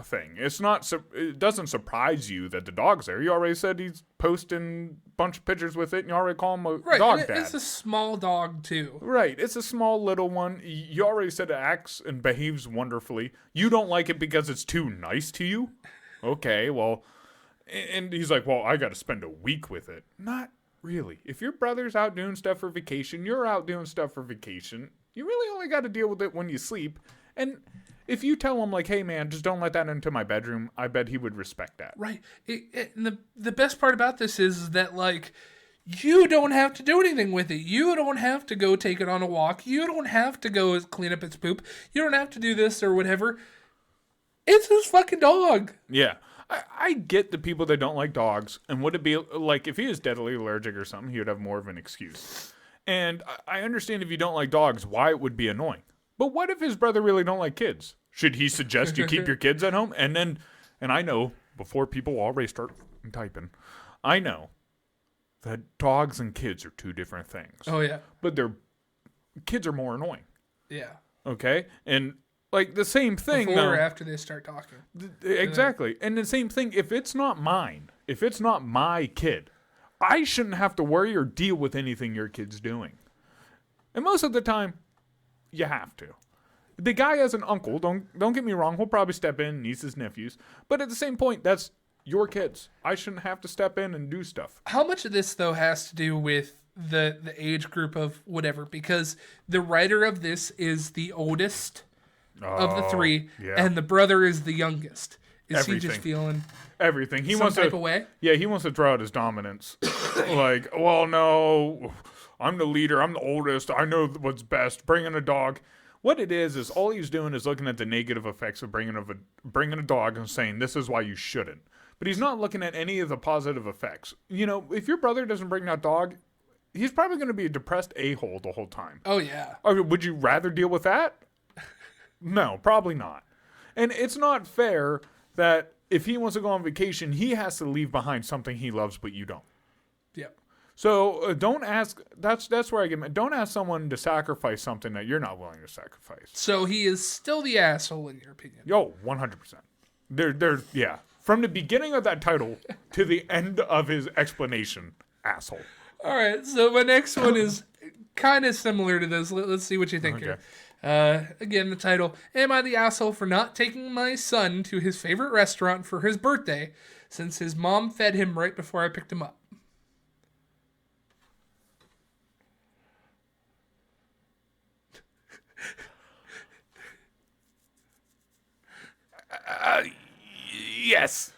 thing. It doesn't surprise you that the dog's there. You already said he's posting a bunch of pictures with it, and you already call him a dog dad. It's a small dog, too. Right. It's a small little one. You already said it acts and behaves wonderfully. You don't like it because it's too nice to you? Okay, well... And he's like, well, I got to spend a week with it. Not really. If your brother's out doing stuff for vacation, you're out doing stuff for vacation. You really only got to deal with it when you sleep. And if you tell him, like, hey, man, just don't let that into my bedroom, I bet he would respect that. Right. And the best part about this is that, like, you don't have to do anything with it. You don't have to go take it on a walk. You don't have to go clean up its poop. You don't have to do this or whatever. It's his fucking dog. Yeah. I get the people that don't like dogs, and would it be like if he is deadly allergic or something, he would have more of an excuse. And I understand if you don't like dogs, why it would be annoying. But what if his brother really don't like kids? Should he suggest you keep your kids at home? And I know, before people already start typing, I know that dogs and kids are 2 different things. Oh, yeah. But kids are more annoying. Yeah. Okay? And... like, the same thing, before or after they start talking. Exactly. And the same thing, if it's not mine, if it's not my kid, I shouldn't have to worry or deal with anything your kid's doing. And most of the time, you have to. The guy has an uncle, don't get me wrong, he'll probably step in, nieces, nephews. But at the same point, that's your kids. I shouldn't have to step in and do stuff. How much of this, though, has to do with the age group of whatever? Because the writer of this is the oldest of the 3, yeah. and the brother is the youngest. Is Everything. he just feeling everything? He some wants type to, of way? Yeah, he wants to throw out his dominance. Like, well, no, I'm the leader. I'm the oldest. I know what's best. Bringing a dog. What it is all he's doing is looking at the negative effects of bringing a dog and saying this is why you shouldn't. But he's not looking at any of the positive effects. You know, if your brother doesn't bring that dog, he's probably going to be a depressed a-hole the whole time. Oh, yeah. I mean, would you rather deal with that? No, probably not. And it's not fair that if he wants to go on vacation, he has to leave behind something he loves, but you don't. Yep. So don't ask. That's where I get mad. Don't ask someone to sacrifice something that you're not willing to sacrifice. So he is still the asshole in your opinion. Yo, 100%. Yeah. From the beginning of that title to the end of his explanation, asshole. All right. So my next one is kind of similar to this. Let's see what you think here. Again, the title, Am I the Asshole for Not Taking My Son to His Favorite Restaurant for His Birthday Since His Mom Fed Him Right Before I Picked Him Up? Yes.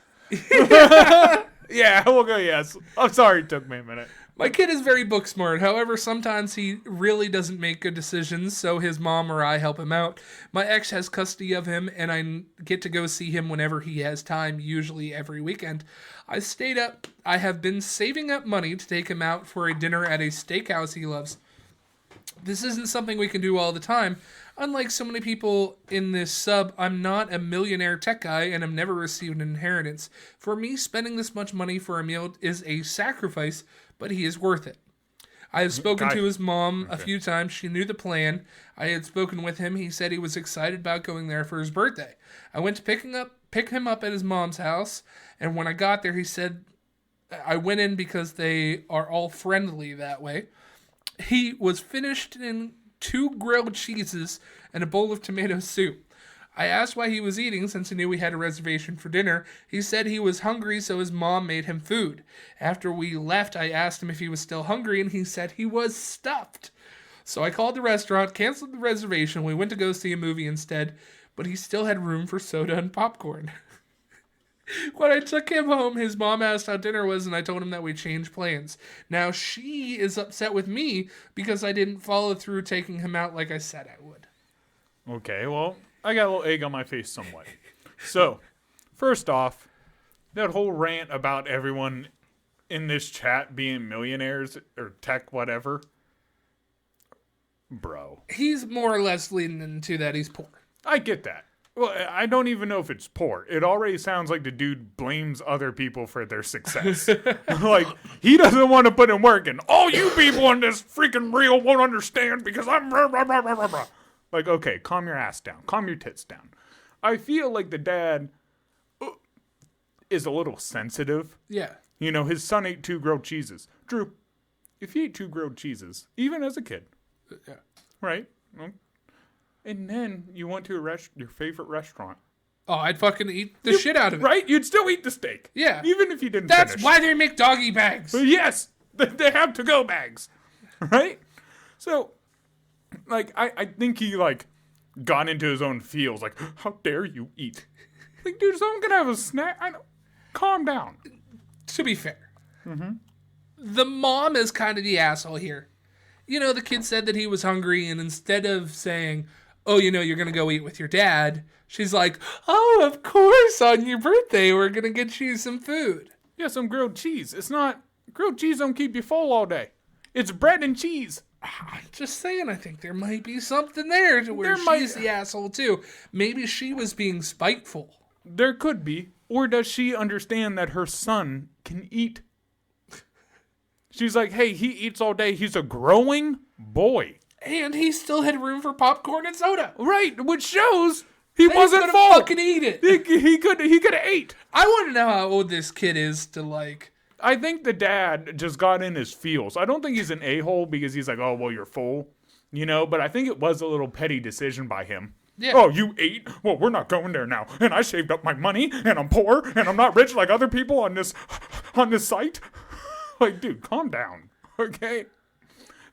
Yeah, we'll go yes. I'm sorry it took me a minute. My kid is very book smart. However, sometimes he really doesn't make good decisions, so his mom or I help him out. My ex has custody of him, and I get to go see him whenever he has time, usually every weekend. I have been saving up money to take him out for a dinner at a steakhouse he loves. This isn't something we can do all the time. Unlike so many people in this sub, I'm not a millionaire tech guy and I've never received an inheritance. For me, spending this much money for a meal is a sacrifice, but he is worth it. I have spoken to his mom a few times. She knew the plan. I had spoken with him. He said he was excited about going there for his birthday. I went to pick him up at his mom's house, and when I got there, he said I went in because they are all friendly that way. He was finished in 2 grilled cheeses and a bowl of tomato soup. I asked why he was eating since he knew we had a reservation for dinner. He said he was hungry, so his mom made him food. After we left, I asked him if he was still hungry, and he said he was stuffed. So I called the restaurant, canceled the reservation. We went to go see a movie instead, but he still had room for soda and popcorn. When I took him home, his mom asked how dinner was, and I told him that we changed plans. Now she is upset with me because I didn't follow through taking him out like I said I would. Okay, well, I got a little egg on my face somewhat. So, first off, that whole rant about everyone in this chat being millionaires or tech whatever. Bro. He's more or less leaning into that he's poor. I get that. Well, I don't even know if it's poor. It already sounds like the dude blames other people for their success. Like, he doesn't want to put in work, and all you people in this freaking reel won't understand because I'm... Rah, rah, rah, rah, rah, rah. Like, okay, calm your ass down. Calm your tits down. I feel like the dad is a little sensitive. Yeah. You know, his son ate 2 grilled cheeses. Drew, if you ate 2 grilled cheeses, even as a kid, Yeah. right? And then you went to your favorite restaurant. Oh, I'd fucking eat the shit out of it. Right? You'd still eat the steak. Yeah. Even if you didn't That's finish. why they make doggy bags. But yes, they have to-go bags. Right? So, like, I think he, like, got into his own feels. Like, how dare you eat? Like, dude, someone can have a snack. Calm down. To be fair, the mom is kind of the asshole here. You know, the kid said that he was hungry, and instead of saying, oh, you know, you're going to go eat with your dad, she's like, oh, of course, on your birthday, we're going to get you some food. Yeah, some grilled cheese. It's not... Grilled cheese don't keep you full all day. It's bread and cheese. I'm just saying, I think there might be something there to where she's the asshole, too. Maybe she was being spiteful. There could be. Or does she understand that her son can eat? She's like, hey, he eats all day. He's a growing boy. And he still had room for popcorn and soda. Right, which shows he He's wasn't gonna full. fucking eat it. He could have ate. I want to know how old this kid is to, like... I think the dad just got in his feels. I don't think he's an a-hole because he's like, oh, well, you're full. You know, but I think it was a little petty decision by him. Yeah. Oh, you ate? Well, we're not going there now. And I saved up my money, and I'm poor, and I'm not rich like other people on this site. Like, dude, calm down, okay?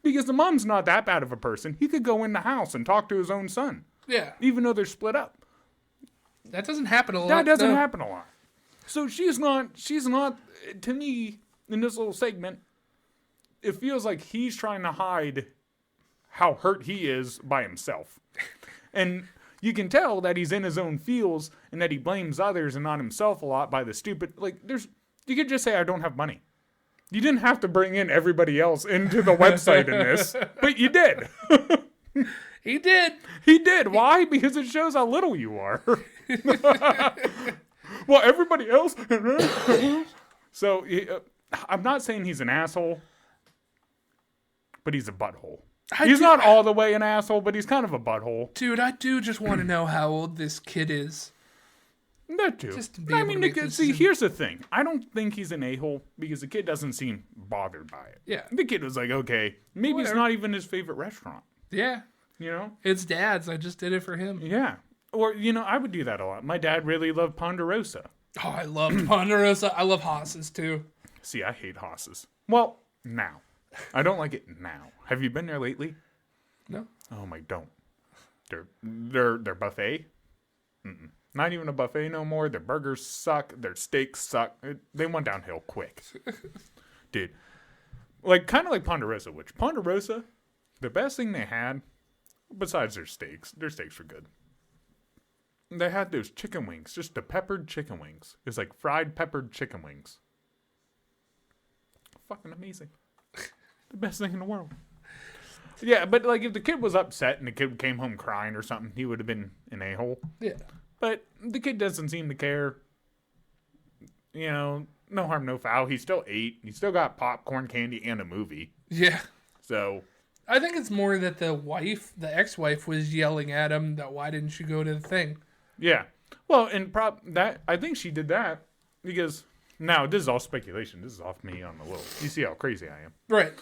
Because the mom's not that bad of a person. He could go in the house and talk to his own son. Yeah. Even though they're split up. That doesn't happen a lot. That doesn't happen a lot. So she's not, to me, in this little segment, it feels like he's trying to hide how hurt he is by himself. And you can tell that he's in his own feels and that he blames others and not himself a lot by the stupid, like, you could just say, I don't have money. You didn't have to bring in everybody else into the website in this, but you did. He did. He did. Why? Because it shows how little you are. Well, everybody else. So, I'm not saying he's an asshole, but he's a butthole. He's not all the way an asshole, but he's kind of a butthole. Dude, I do just want to know how old this kid is. That too. Just to be I able mean, to make this see, decision. here's the thing. I don't think he's an a-hole because the kid doesn't seem bothered by it. Yeah. The kid was like, okay, maybe it's Whatever. not even his favorite restaurant. Yeah. You know? It's Dad's. I just did it for him. Yeah. Or, I would do that a lot. My dad really loved Ponderosa. Oh, I love Ponderosa. I love Haas's too. See, I hate Haas's. Well, now. I don't like it now. Have you been there lately? No. Oh my, don't. Their buffet? Mm-mm. Not even a buffet no more. Their burgers suck. Their steaks suck. They went downhill quick. Dude. Kind of like Ponderosa, which Ponderosa, the best thing they had, besides their steaks were good. They had those chicken wings, just the peppered chicken wings. It's like fried peppered chicken wings. Fucking amazing. The best thing in the world. Yeah, but if the kid was upset and the kid came home crying or something, he would have been an a-hole. Yeah. But the kid doesn't seem to care. No harm, no foul. He still ate. He still got popcorn, candy, and a movie. Yeah. So, I think it's more that the ex-wife was yelling at him that why didn't you go to the thing? yeah. Well, and I think she did that because, now, this is all speculation. This is off me on the little. You see how crazy I am. Right.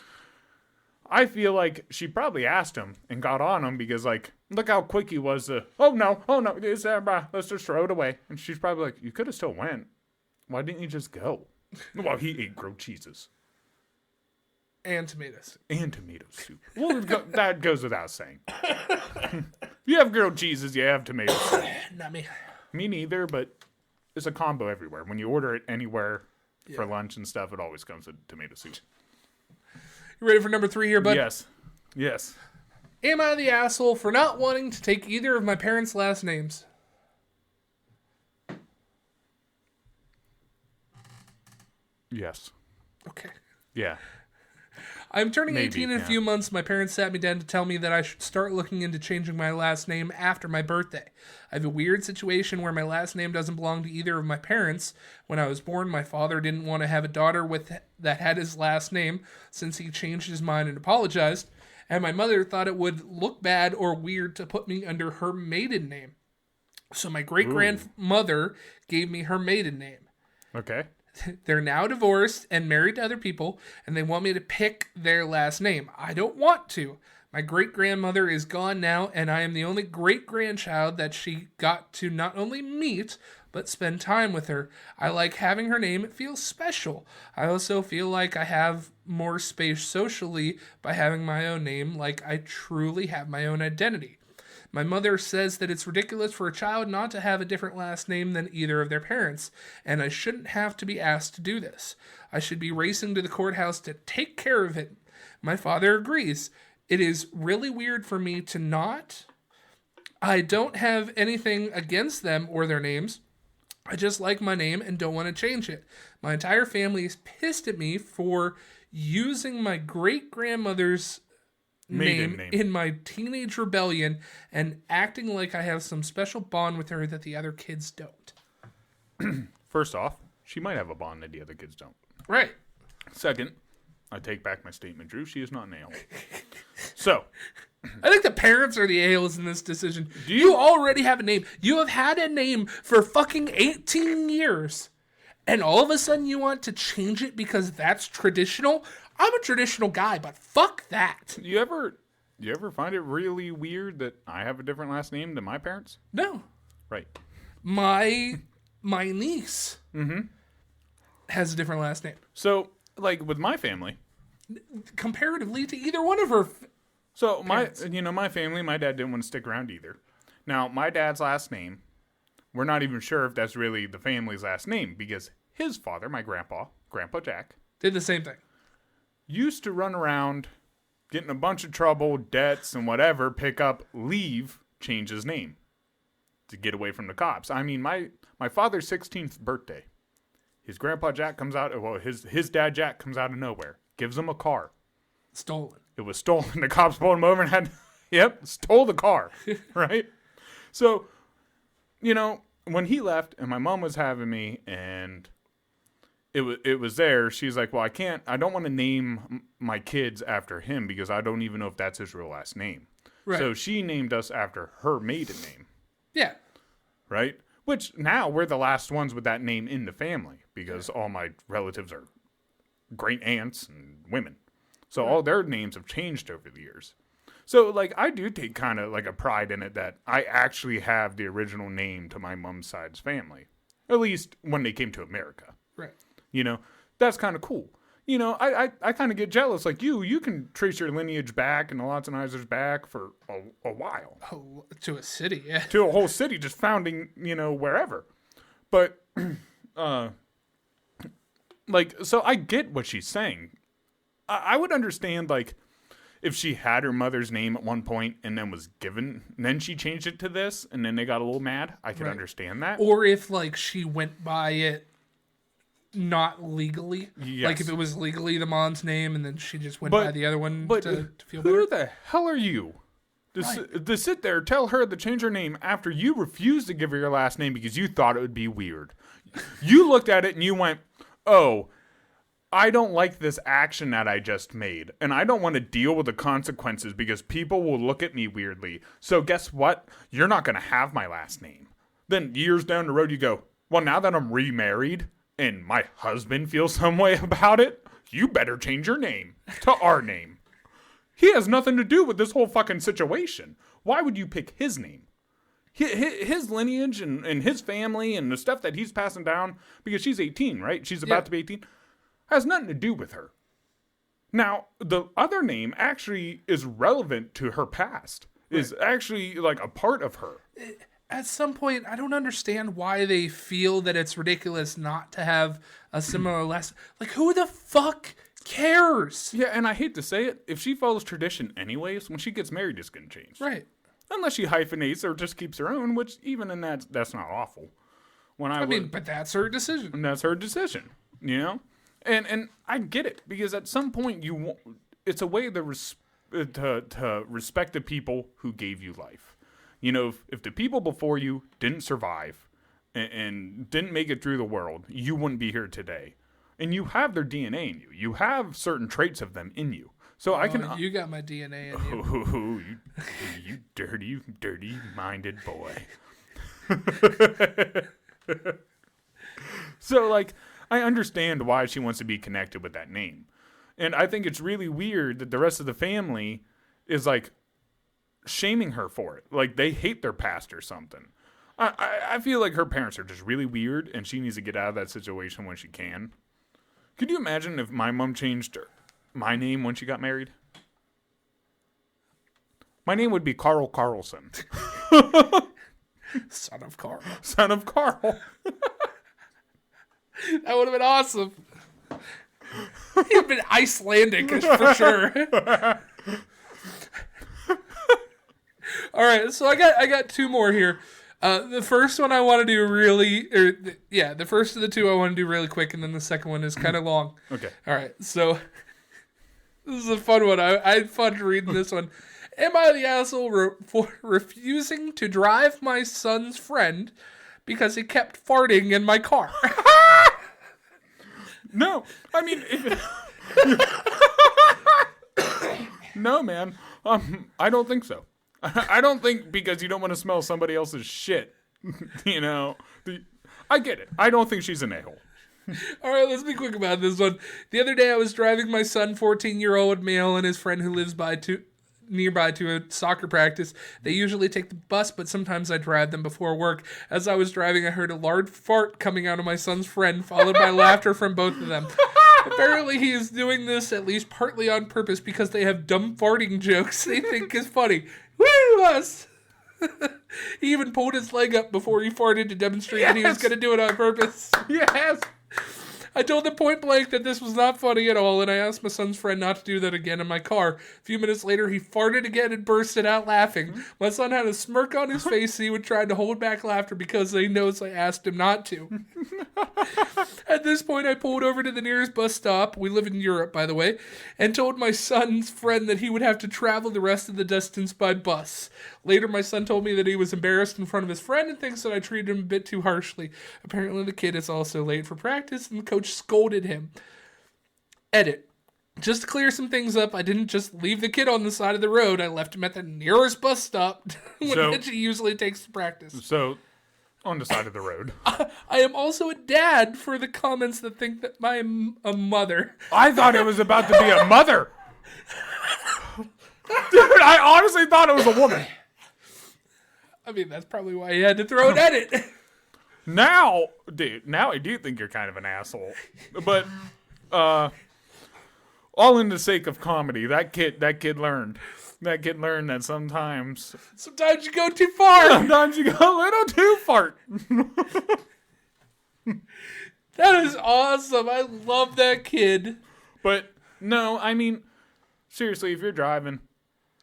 I feel like she probably asked him and got on him because, look how quick he was to, oh no, let's just throw it away. And she's probably like, you could have still went. Why didn't you just go? Well, he ate grilled cheeses. And tomatoes. And tomato soup. Well, that goes without saying. You have grilled cheeses, you have tomato soup. Not me. Me neither, but it's a combo everywhere. When you order it anywhere for lunch and stuff, it always comes with tomato soup. You ready for number 3 here, bud? Yes. Am I the asshole for not wanting to take either of my parents' last names? Yes. Okay. Yeah. I'm turning Maybe, 18 in a yeah. few months. My parents sat me down to tell me that I should start looking into changing my last name after my birthday. I have a weird situation where my last name doesn't belong to either of my parents. When I was born, my father didn't want to have a daughter that had his last name since he changed his mind and apologized. And my mother thought it would look bad or weird to put me under her maiden name. So my great-grandmother gave me her maiden name. Okay. They're now divorced and married to other people, and they want me to pick their last name. I don't want to. My great-grandmother is gone now, and I am the only great-grandchild that she got to not only meet, but spend time with her. I like having her name. It feels special. I also feel like I have more space socially by having my own name, like I truly have my own identity. My mother says that it's ridiculous for a child not to have a different last name than either of their parents, and I shouldn't have to be asked to do this. I should be racing to the courthouse to take care of it. My father agrees. It is really weird for me to not. I don't have anything against them or their names. I just like my name and don't want to change it. My entire family is pissed at me for using my great-grandmother's Maiden name name. in my teenage rebellion and acting like I have some special bond with her that the other kids don't. First off, she might have a bond that the other kids don't. Right. Second, I take back my statement, Drew. She is not an a-hole. So, I think the parents are the a-holes in this decision. Do You you- already have a name. You have had a name for fucking 18 years. And all of a sudden you want to change it because that's traditional? I'm a traditional guy, but fuck that. you ever find it really weird that I have a different last name than my parents? No. Right. My niece has a different last name. So, with my family, Comparatively to either one of her. so Parents. my family, my dad didn't want to stick around either. Now, my dad's last name, we're not even sure if that's really the family's last name because his father, my Grandpa Jack, Did the same thing. used to run around, get in a bunch of trouble, debts, and whatever, pick up, leave, change his name to get away from the cops. I mean, my father's 16th birthday, His grandpa Jack comes out. Well, his dad Jack comes out of nowhere, gives him a car. Stolen. It was stolen. The cops pulled him over and stole the car, right? So, when he left and my mom was having me and it was there, she's like, well, I don't want to name my kids after him because I don't even know if that's his real last name. Right. So she named us after her maiden name. Yeah. Right? Which now we're the last ones with that name in the family because all my relatives are great aunts and women. So all their names have changed over the years. So, like, I do take kind of like a pride in it that I actually have the original name to my mom's side's family. At least when they came to America. Right. That's kind of cool. I kind of get jealous. Like, you can trace your lineage back and the Lautzenizers back for a while. Oh, to a city, yeah. To a whole city just founding, wherever. But, so I get what she's saying. I would understand, like, if she had her mother's name at one point and then was given, and then she changed it to this, and then they got a little mad. I could understand that. Or if, like, she went by it not legally. Yes. Like, if it was legally the mom's name, and then she just went by the other one to feel better. Who the hell are you? To sit there, tell her to change her name after you refused to give her your last name because you thought it would be weird. You looked at it and you went, oh, I don't like this action that I just made, and I don't want to deal with the consequences because people will look at me weirdly. So guess what? You're not going to have my last name. Then years down the road, you go, well, now that I'm remarried and my husband feels some way about it, you better change your name to our name. He has nothing to do with this whole fucking situation. Why would you pick his name? His lineage and his family and the stuff that he's passing down, because she's 18, right? She's about to be 18. Has nothing to do with her. Now, the other name actually is relevant to her past. Right. Is actually like a part of her. At some point, I don't understand why they feel that it's ridiculous not to have a similar last. Like, who the fuck cares? Yeah, and I hate to say it, if she follows tradition anyways, when she gets married, it's going to change. Right. Unless she hyphenates or just keeps her own, which even in that's not awful. But that's her decision. And that's her decision, And I get it, because at some point it's a way to respect the people who gave you life. If the people before you didn't survive and didn't make it through the world, you wouldn't be here today. And you have their DNA in you. You have certain traits of them in you. So you got my DNA in you. Oh, you dirty-minded boy. So, like, I understand why she wants to be connected with that name. And I think it's really weird that the rest of the family is, like, shaming her for it. Like, they hate their past or something. I feel like her parents are just really weird, and she needs to get out of that situation when she can. Could you imagine if my mom changed my name when she got married? My name would be Carl Carlson. Son of Carl. Son of Carl. That would have been awesome. He'd have been Icelandic for sure. All right, so I got two more here. The first one I want to do the first of the two I want to do really quick, and then the second one is kind of long. Okay. All right, so this is a fun one. I had fun reading this one. Am I the asshole for refusing to drive my son's friend because he kept farting in my car? No, I mean, no, man. I don't think so. I don't think because you don't want to smell somebody else's shit. I get it. I don't think she's an a-hole. All right, let's be quick about this one. The other day I was driving my son, 14-year-old male, and his friend who lives nearby to a soccer practice. They usually take the bus, but sometimes I drive them before work. As I was driving, I heard a large fart coming out of my son's friend, followed by laughter from both of them. Apparently he is doing this at least partly on purpose because they have dumb farting jokes they think is funny. Woo, us! He even pulled his leg up before he farted to demonstrate that he was going to do it on purpose. Yes! I told them point blank that this was not funny at all, and I asked my son's friend not to do that again in my car. A few minutes later, he farted again and bursted out laughing. My son had a smirk on his face, and he would try to hold back laughter because he knows I asked him not to. At this point, I pulled over to the nearest bus stop, we live in Europe, by the way, and told my son's friend that he would have to travel the rest of the distance by bus. Later, my son told me that he was embarrassed in front of his friend and thinks that I treated him a bit too harshly. Apparently, the kid is also late for practice, and the coach scolded him. Edit. Just to clear some things up, I didn't just leave the kid on the side of the road. I left him at the nearest bus stop, which he usually takes to practice. So, on the side of the road. I am also a dad for the comments that think that I'm a mother. I thought it was about to be a mother. Dude, I honestly thought it was a woman. I mean, that's probably why he had to throw an edit. Now I do think you're kind of an asshole. But, all in the sake of comedy, that kid learned. That kid learned that sometimes you go too far. Sometimes you go a little too far. That is awesome. I love that kid. But, no, I mean, seriously, if you're driving,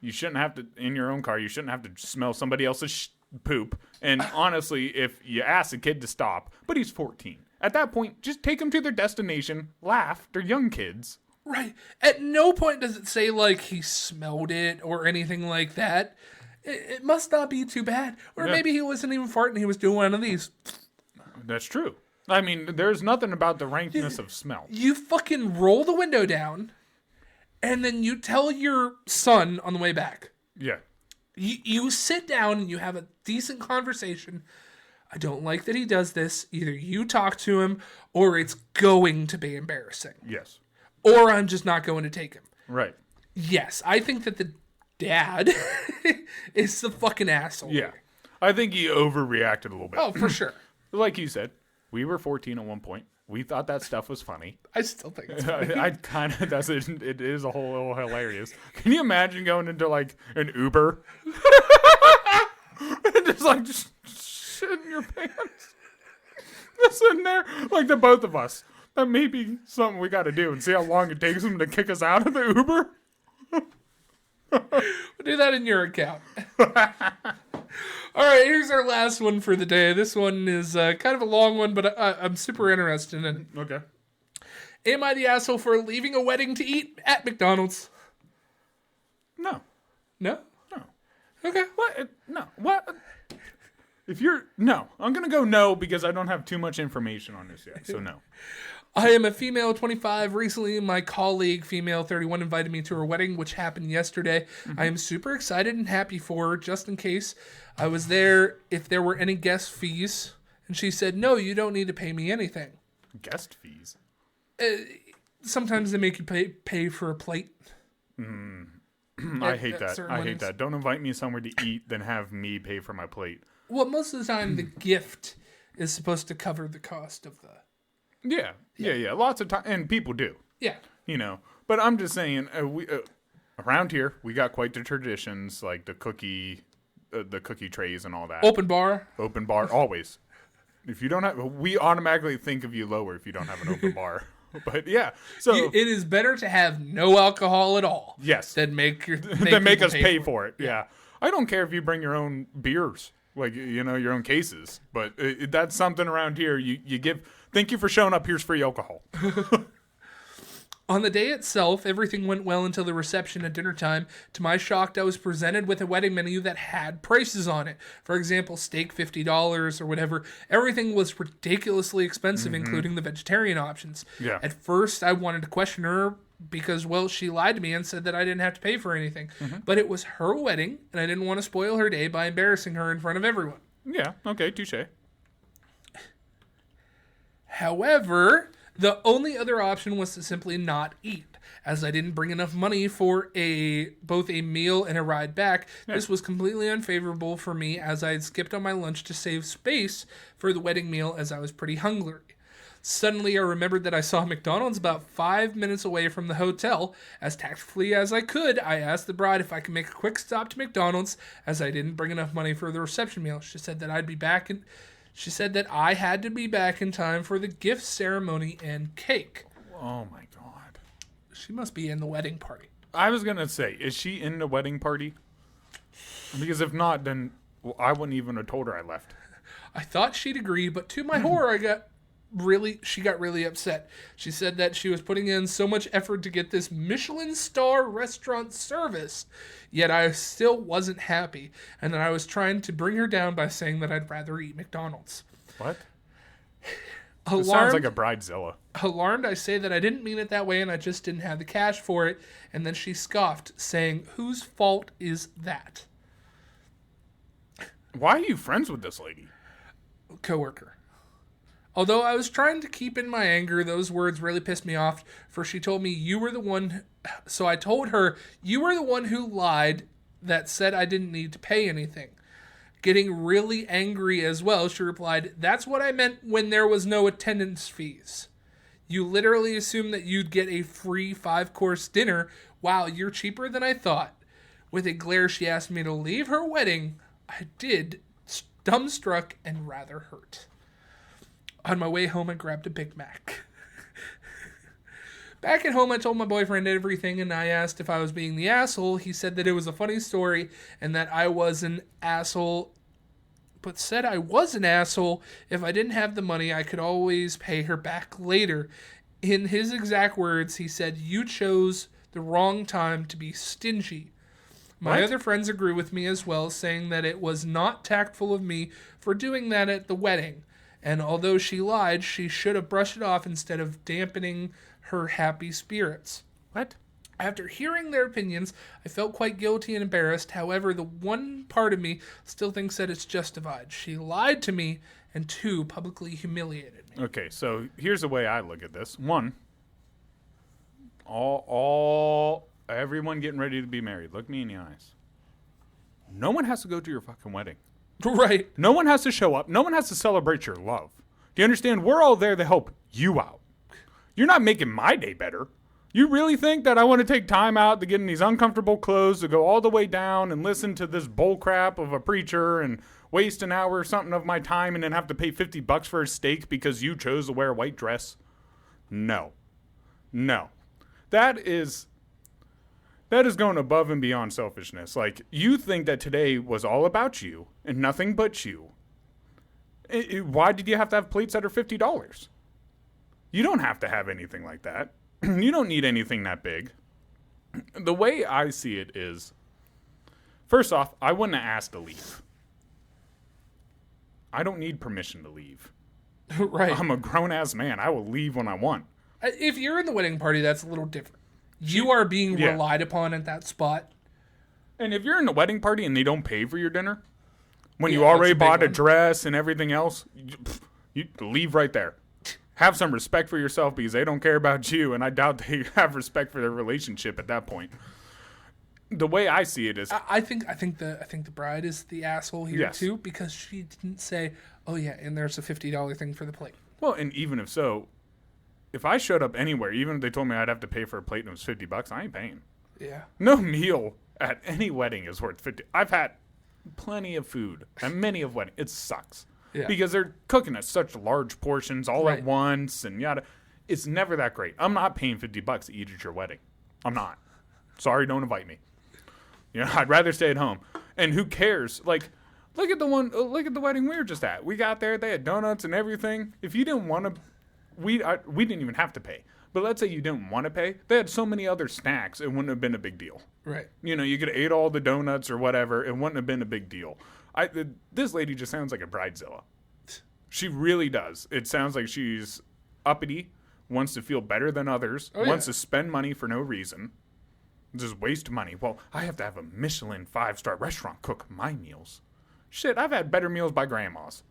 you shouldn't have to, in your own car, you shouldn't have to smell somebody else's poop. And honestly, if you ask a kid to stop, but he's 14, at that point, just take them to their destination, laugh, they're young kids. Right. At no point does it say, like, he smelled it or anything like that. It must not be too bad. Or maybe he wasn't even farting, he was doing one of these. That's true. I mean, there's nothing about the rankness of smell. You fucking roll the window down, and then you tell your son on the way back. Yeah. You sit down and you have a decent conversation. I don't like that he does this. Either you talk to him, or it's going to be embarrassing. Yes. Or I'm just not going to take him. Right. Yes, I think that the dad is the fucking asshole. Yeah. I think he overreacted a little bit. Oh, for sure. Like you said, we were 14 at one point. We thought that stuff was funny. I still think it's funny. I kind of, it is a whole little hilarious. Can you imagine going into like an Uber? And just shit in your pants. Just sitting there, like the both of us. That may be something we got to do and see how long it takes them to kick us out of the Uber. We'll do that in your account. All right, here's our last one for the day. This one is kind of a long one, but I'm super interested in it. Okay. Am I the asshole for leaving a wedding to eat at McDonald's? No. No? No. Okay. What? No. What? If you're... No. I'm going to go no because I don't have too much information on this yet, so no. I am a female 25. Recently, my colleague, female 31, invited me to her wedding, which happened yesterday. I am super excited and happy for her, just in case I was there if there were any guest fees. And she said, no, you don't need to pay me anything. Guest fees? Sometimes they make you pay for a plate. I hate that. I hate that. Don't invite me somewhere to eat, then have me pay for my plate. Well, most of the time, the gift is supposed to cover the cost of the... Yeah. Lots of time, and people do. Yeah. You know, but I'm just saying, we around here we got quite the traditions, like the cookie trays and all that. Open bar, always. If you don't have, we automatically think of you lower if you don't have an open bar. But yeah, so it is better to have no alcohol at all. Yes, than make us pay for it. Yeah, I don't care if you bring your own beers, like your own cases. But that's something around here. You give. Thank you for showing up. Here's free alcohol. On the day itself, everything went well until the reception at dinner time. To my shock, I was presented with a wedding menu that had prices on it. For example, steak $50 or whatever. Everything was ridiculously expensive, including the vegetarian options. Yeah. At first, I wanted to question her because, well, she lied to me and said that I didn't have to pay for anything. But it was her wedding, and I didn't want to spoil her day by embarrassing her in front of everyone. Yeah, okay, touche. However, the only other option was to simply not eat. As I didn't bring enough money for both a meal and a ride back, this was completely unfavorable for me as I had skipped on my lunch to save space for the wedding meal as I was pretty hungry. Suddenly, I remembered that I saw McDonald's about 5 minutes away from the hotel. As tactfully as I could, I asked the bride if I could make a quick stop to McDonald's as I didn't bring enough money for the reception meal. She said that I'd be back She said that I had to be back in time for the gift ceremony and cake. Oh my God. She must be in the wedding party. I was going to say, is she in the wedding party? Because if not, then I wouldn't even have told her I left. I thought she'd agree, but to my horror, she got really upset. She said that she was putting in so much effort to get this Michelin star restaurant service, yet I still wasn't happy, and that I was trying to bring her down by saying that I'd rather eat McDonald's. What? Alarmed, It sounds like a bridezilla. alarmed, I say that I didn't mean it that way and I just didn't have the cash for it, and then she scoffed, saying, "Whose fault is that?" Why are you friends with this lady? Coworker. Although I was trying to keep in my anger, those words really pissed me off, for she told me you were the one. So I told her, "You were the one who lied that said I didn't need to pay anything." Getting really angry as well, she replied, "That's what I meant when there was no attendance fees. You literally assumed that you'd get a free 5-course dinner. Wow, you're cheaper than I thought." With a glare, she asked me to leave her wedding. I did, dumbstruck and rather hurt. On my way home, I grabbed a Big Mac. Back at home, I told my boyfriend everything, and I asked if I was being the asshole. He said that it was a funny story and that I was an asshole, but said I was an asshole. If I didn't have the money, I could always pay her back later. In his exact words, he said, "You chose the wrong time to be stingy." My What? other friends agree with me as well, saying that it was not tactful of me for doing that at the wedding. And although she lied, she should have brushed it off instead of dampening her happy spirits. What? After hearing their opinions, I felt quite guilty and embarrassed. However, the one part of me still thinks that it's justified. She lied to me, and 2, publicly humiliated me. Okay, so here's the way I look at this. 1, everyone getting ready to be married. Look me in the eyes. No one has to go to your fucking wedding. Right. No one has to show up. No one has to celebrate your love. Do you understand? We're all there to help you out. You're not making my day better. You really think that I want to take time out to get in these uncomfortable clothes to go all the way down and listen to this bull crap of a preacher and waste an hour or something of my time and then have to pay $50 for a steak because you chose to wear a white dress? No. No. That is going above and beyond selfishness. Like, you think that today was all about you and nothing but you. Why did you have to have plates that are $50? You don't have to have anything like that. You don't need anything that big. The way I see it is, first off, I wouldn't have asked to leave. I don't need permission to leave. Right. I'm a grown-ass man. I will leave when I want. If you're in the wedding party, that's a little different. You are being Yeah. relied upon at that spot. And if you're in the wedding party and they don't pay for your dinner, when Yeah, you already that's a big bought a one. dress and everything else, you leave right there. Have some respect for yourself because they don't care about you, and I doubt they have respect for their relationship at that point. The way I see it is, I think the bride is the asshole here Yes. too, because she didn't say, "Oh yeah, and there's a $50 thing for the plate." well, and even if so, if I showed up anywhere, even if they told me I'd have to pay for a plate and it was $50, I ain't paying. Yeah. No meal at any wedding is worth $50. I've had plenty of food at many of weddings. It sucks. Yeah. Because they're cooking at such large portions all Right. at once and yada. It's never that great. I'm not paying $50 to eat at your wedding. I'm not. Sorry, don't invite me. You know, I'd rather stay at home. And who cares? Like, look at the wedding we were just at. We got there, they had donuts and everything. If you didn't want to, we didn't even have to pay. But let's say you didn't want to pay. They had so many other snacks, it wouldn't have been a big deal. Right. You know, you could have ate all the donuts or whatever. It wouldn't have been a big deal. This lady just sounds like a bridezilla. She really does. It sounds like she's uppity, wants to feel better than others, wants to spend money for no reason, just waste money. Well, I have to have a Michelin 5-star restaurant cook my meals. Shit, I've had better meals by grandmas.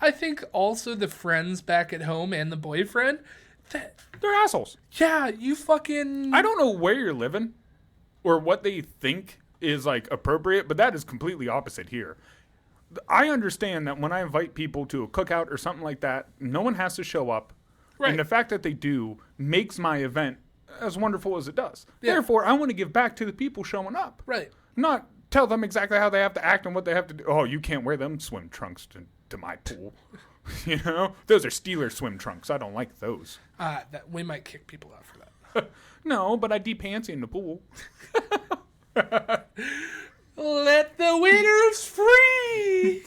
I think also the friends back at home and the boyfriend, They're assholes. yeah, you fucking. I don't know where you're living or what they think is like appropriate, but that is completely opposite here. I understand that when I invite people to a cookout or something like that, no one has to show up. Right. And the fact that they do makes my event as wonderful as it does. Yeah. Therefore, I want to give back to the people showing up. Right. Not tell them exactly how they have to act and what they have to do. Oh, you can't wear them swim trunks to my pool. You know, those are Steelers swim trunks. I don't like those. That we might kick people out for that. No, but I de-pantsy in the pool. Let the winners free.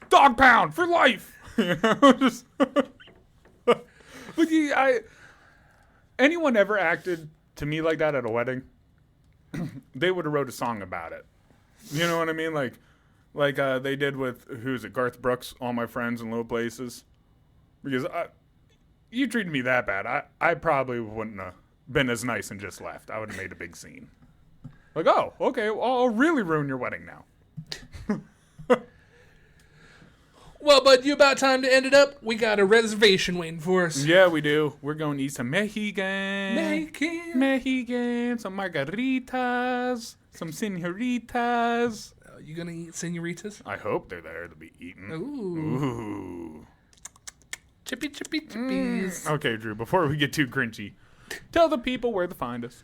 Dog pound for life. You know, just. But anyone ever acted to me like that at a wedding? They would have wrote a song about it. You know what I mean? Like they did with, who's it, Garth Brooks, All My Friends in Low Places. Because you treated me that bad, I probably wouldn't have been as nice and just left. I would have made a big scene. Like, oh, okay, well, I'll really ruin your wedding now. Well, bud, you about time to end it up. We got a reservation waiting for us. Yeah, we do. We're going to eat some Mexican, some margaritas, some senoritas. You gonna eat senoritas? I hope they're there to be eaten. Ooh. Chippy chippies. Okay, Drew, before we get too cringy, tell the people where to find us.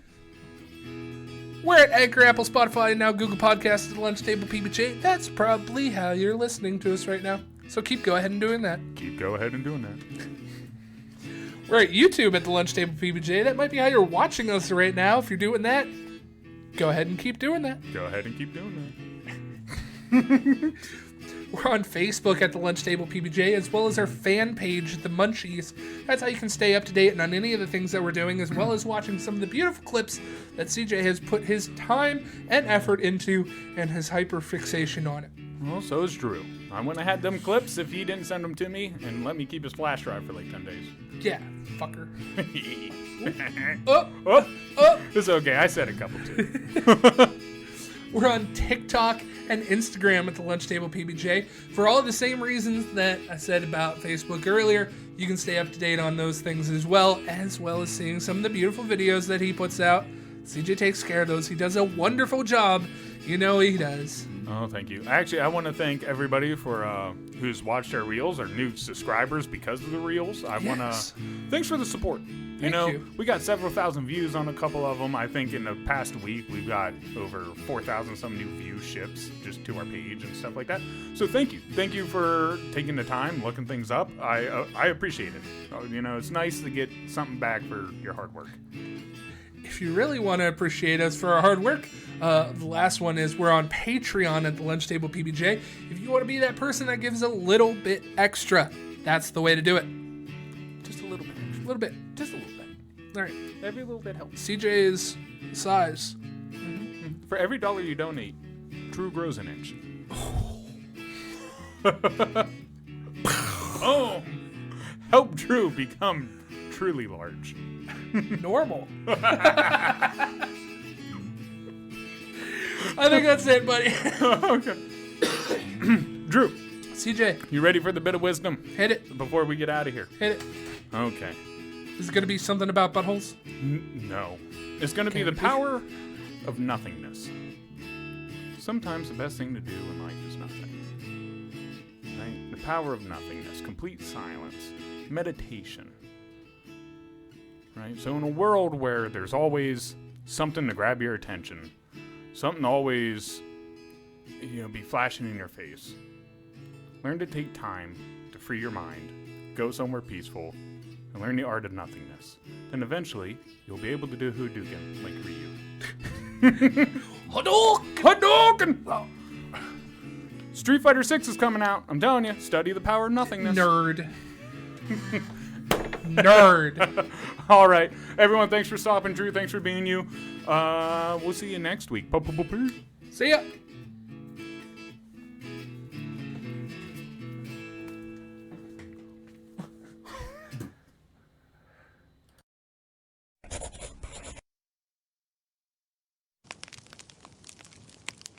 We're at Anchor, Apple, Spotify, and now Google Podcasts at the Lunch Table PBJ. That's probably how you're listening to us right now. So go ahead and doing that. Go ahead and doing that. We're at YouTube at the Lunch Table PBJ. That might be how you're watching us right now. If you're doing that, go ahead and keep doing that. Go ahead and keep doing that. We're on Facebook at the Lunch Table PBJ, as well as our fan page, The Munchies. That's how you can stay up to date on any of the things that we're doing, as well as watching some of the beautiful clips that CJ has put his time and effort into and his hyper fixation on it. Well, so is Drew. I wouldn't have had them clips if he didn't send them to me and let me keep his flash drive for like 10 days. Yeah, fucker. It's okay. I said a couple too. We're on TikTok and Instagram at the Lunch Table PBJ. For all the same reasons that I said about Facebook earlier, you can stay up to date on those things as well as seeing some of the beautiful videos that he puts out. CJ takes care of those. He does a wonderful job. You know he does. Oh, thank you. Actually, I want to thank everybody for who's watched our reels, our new subscribers because of the reels. Thanks for the support. Thank you. We got several thousand views on a couple of them. I think in the past week we've got over 4,000 some new viewerships just to our page and stuff like that. So thank you. Thank you for taking the time, looking things up. I appreciate it. It's nice to get something back for your hard work. If you really want to appreciate us for our hard work, the last one is we're on Patreon at the Lunch Table PBJ. If you want to be that person that gives a little bit extra, that's the way to do it. Just a little bit. Extra. A little bit. Just a little bit. All right. Every little bit helps. CJ is size. Mm-hmm. For every $1 you donate, Drew grows an inch. Oh! Help Drew become truly large. Normal. I think that's it, buddy. Okay. Drew. CJ. You ready for the bit of wisdom? Hit it. Before we get out of here. Hit it. Okay. Is it going to be something about buttholes? No. It's going to be the power of nothingness. Sometimes the best thing to do in life is nothing. Right? The power of nothingness. Complete silence. Meditation. Right? So in a world where there's always something to grab your attention, something always, be flashing in your face, learn to take time to free your mind, go somewhere peaceful, and learn the art of nothingness. Then eventually, you'll be able to do Hadouken like Ryu. Hadouken! Street Fighter 6 is coming out. I'm telling you, study the power of nothingness. Nerd. Nerd. All right. Everyone, thanks for stopping. Drew, thanks for being you. We'll see you next week. See ya.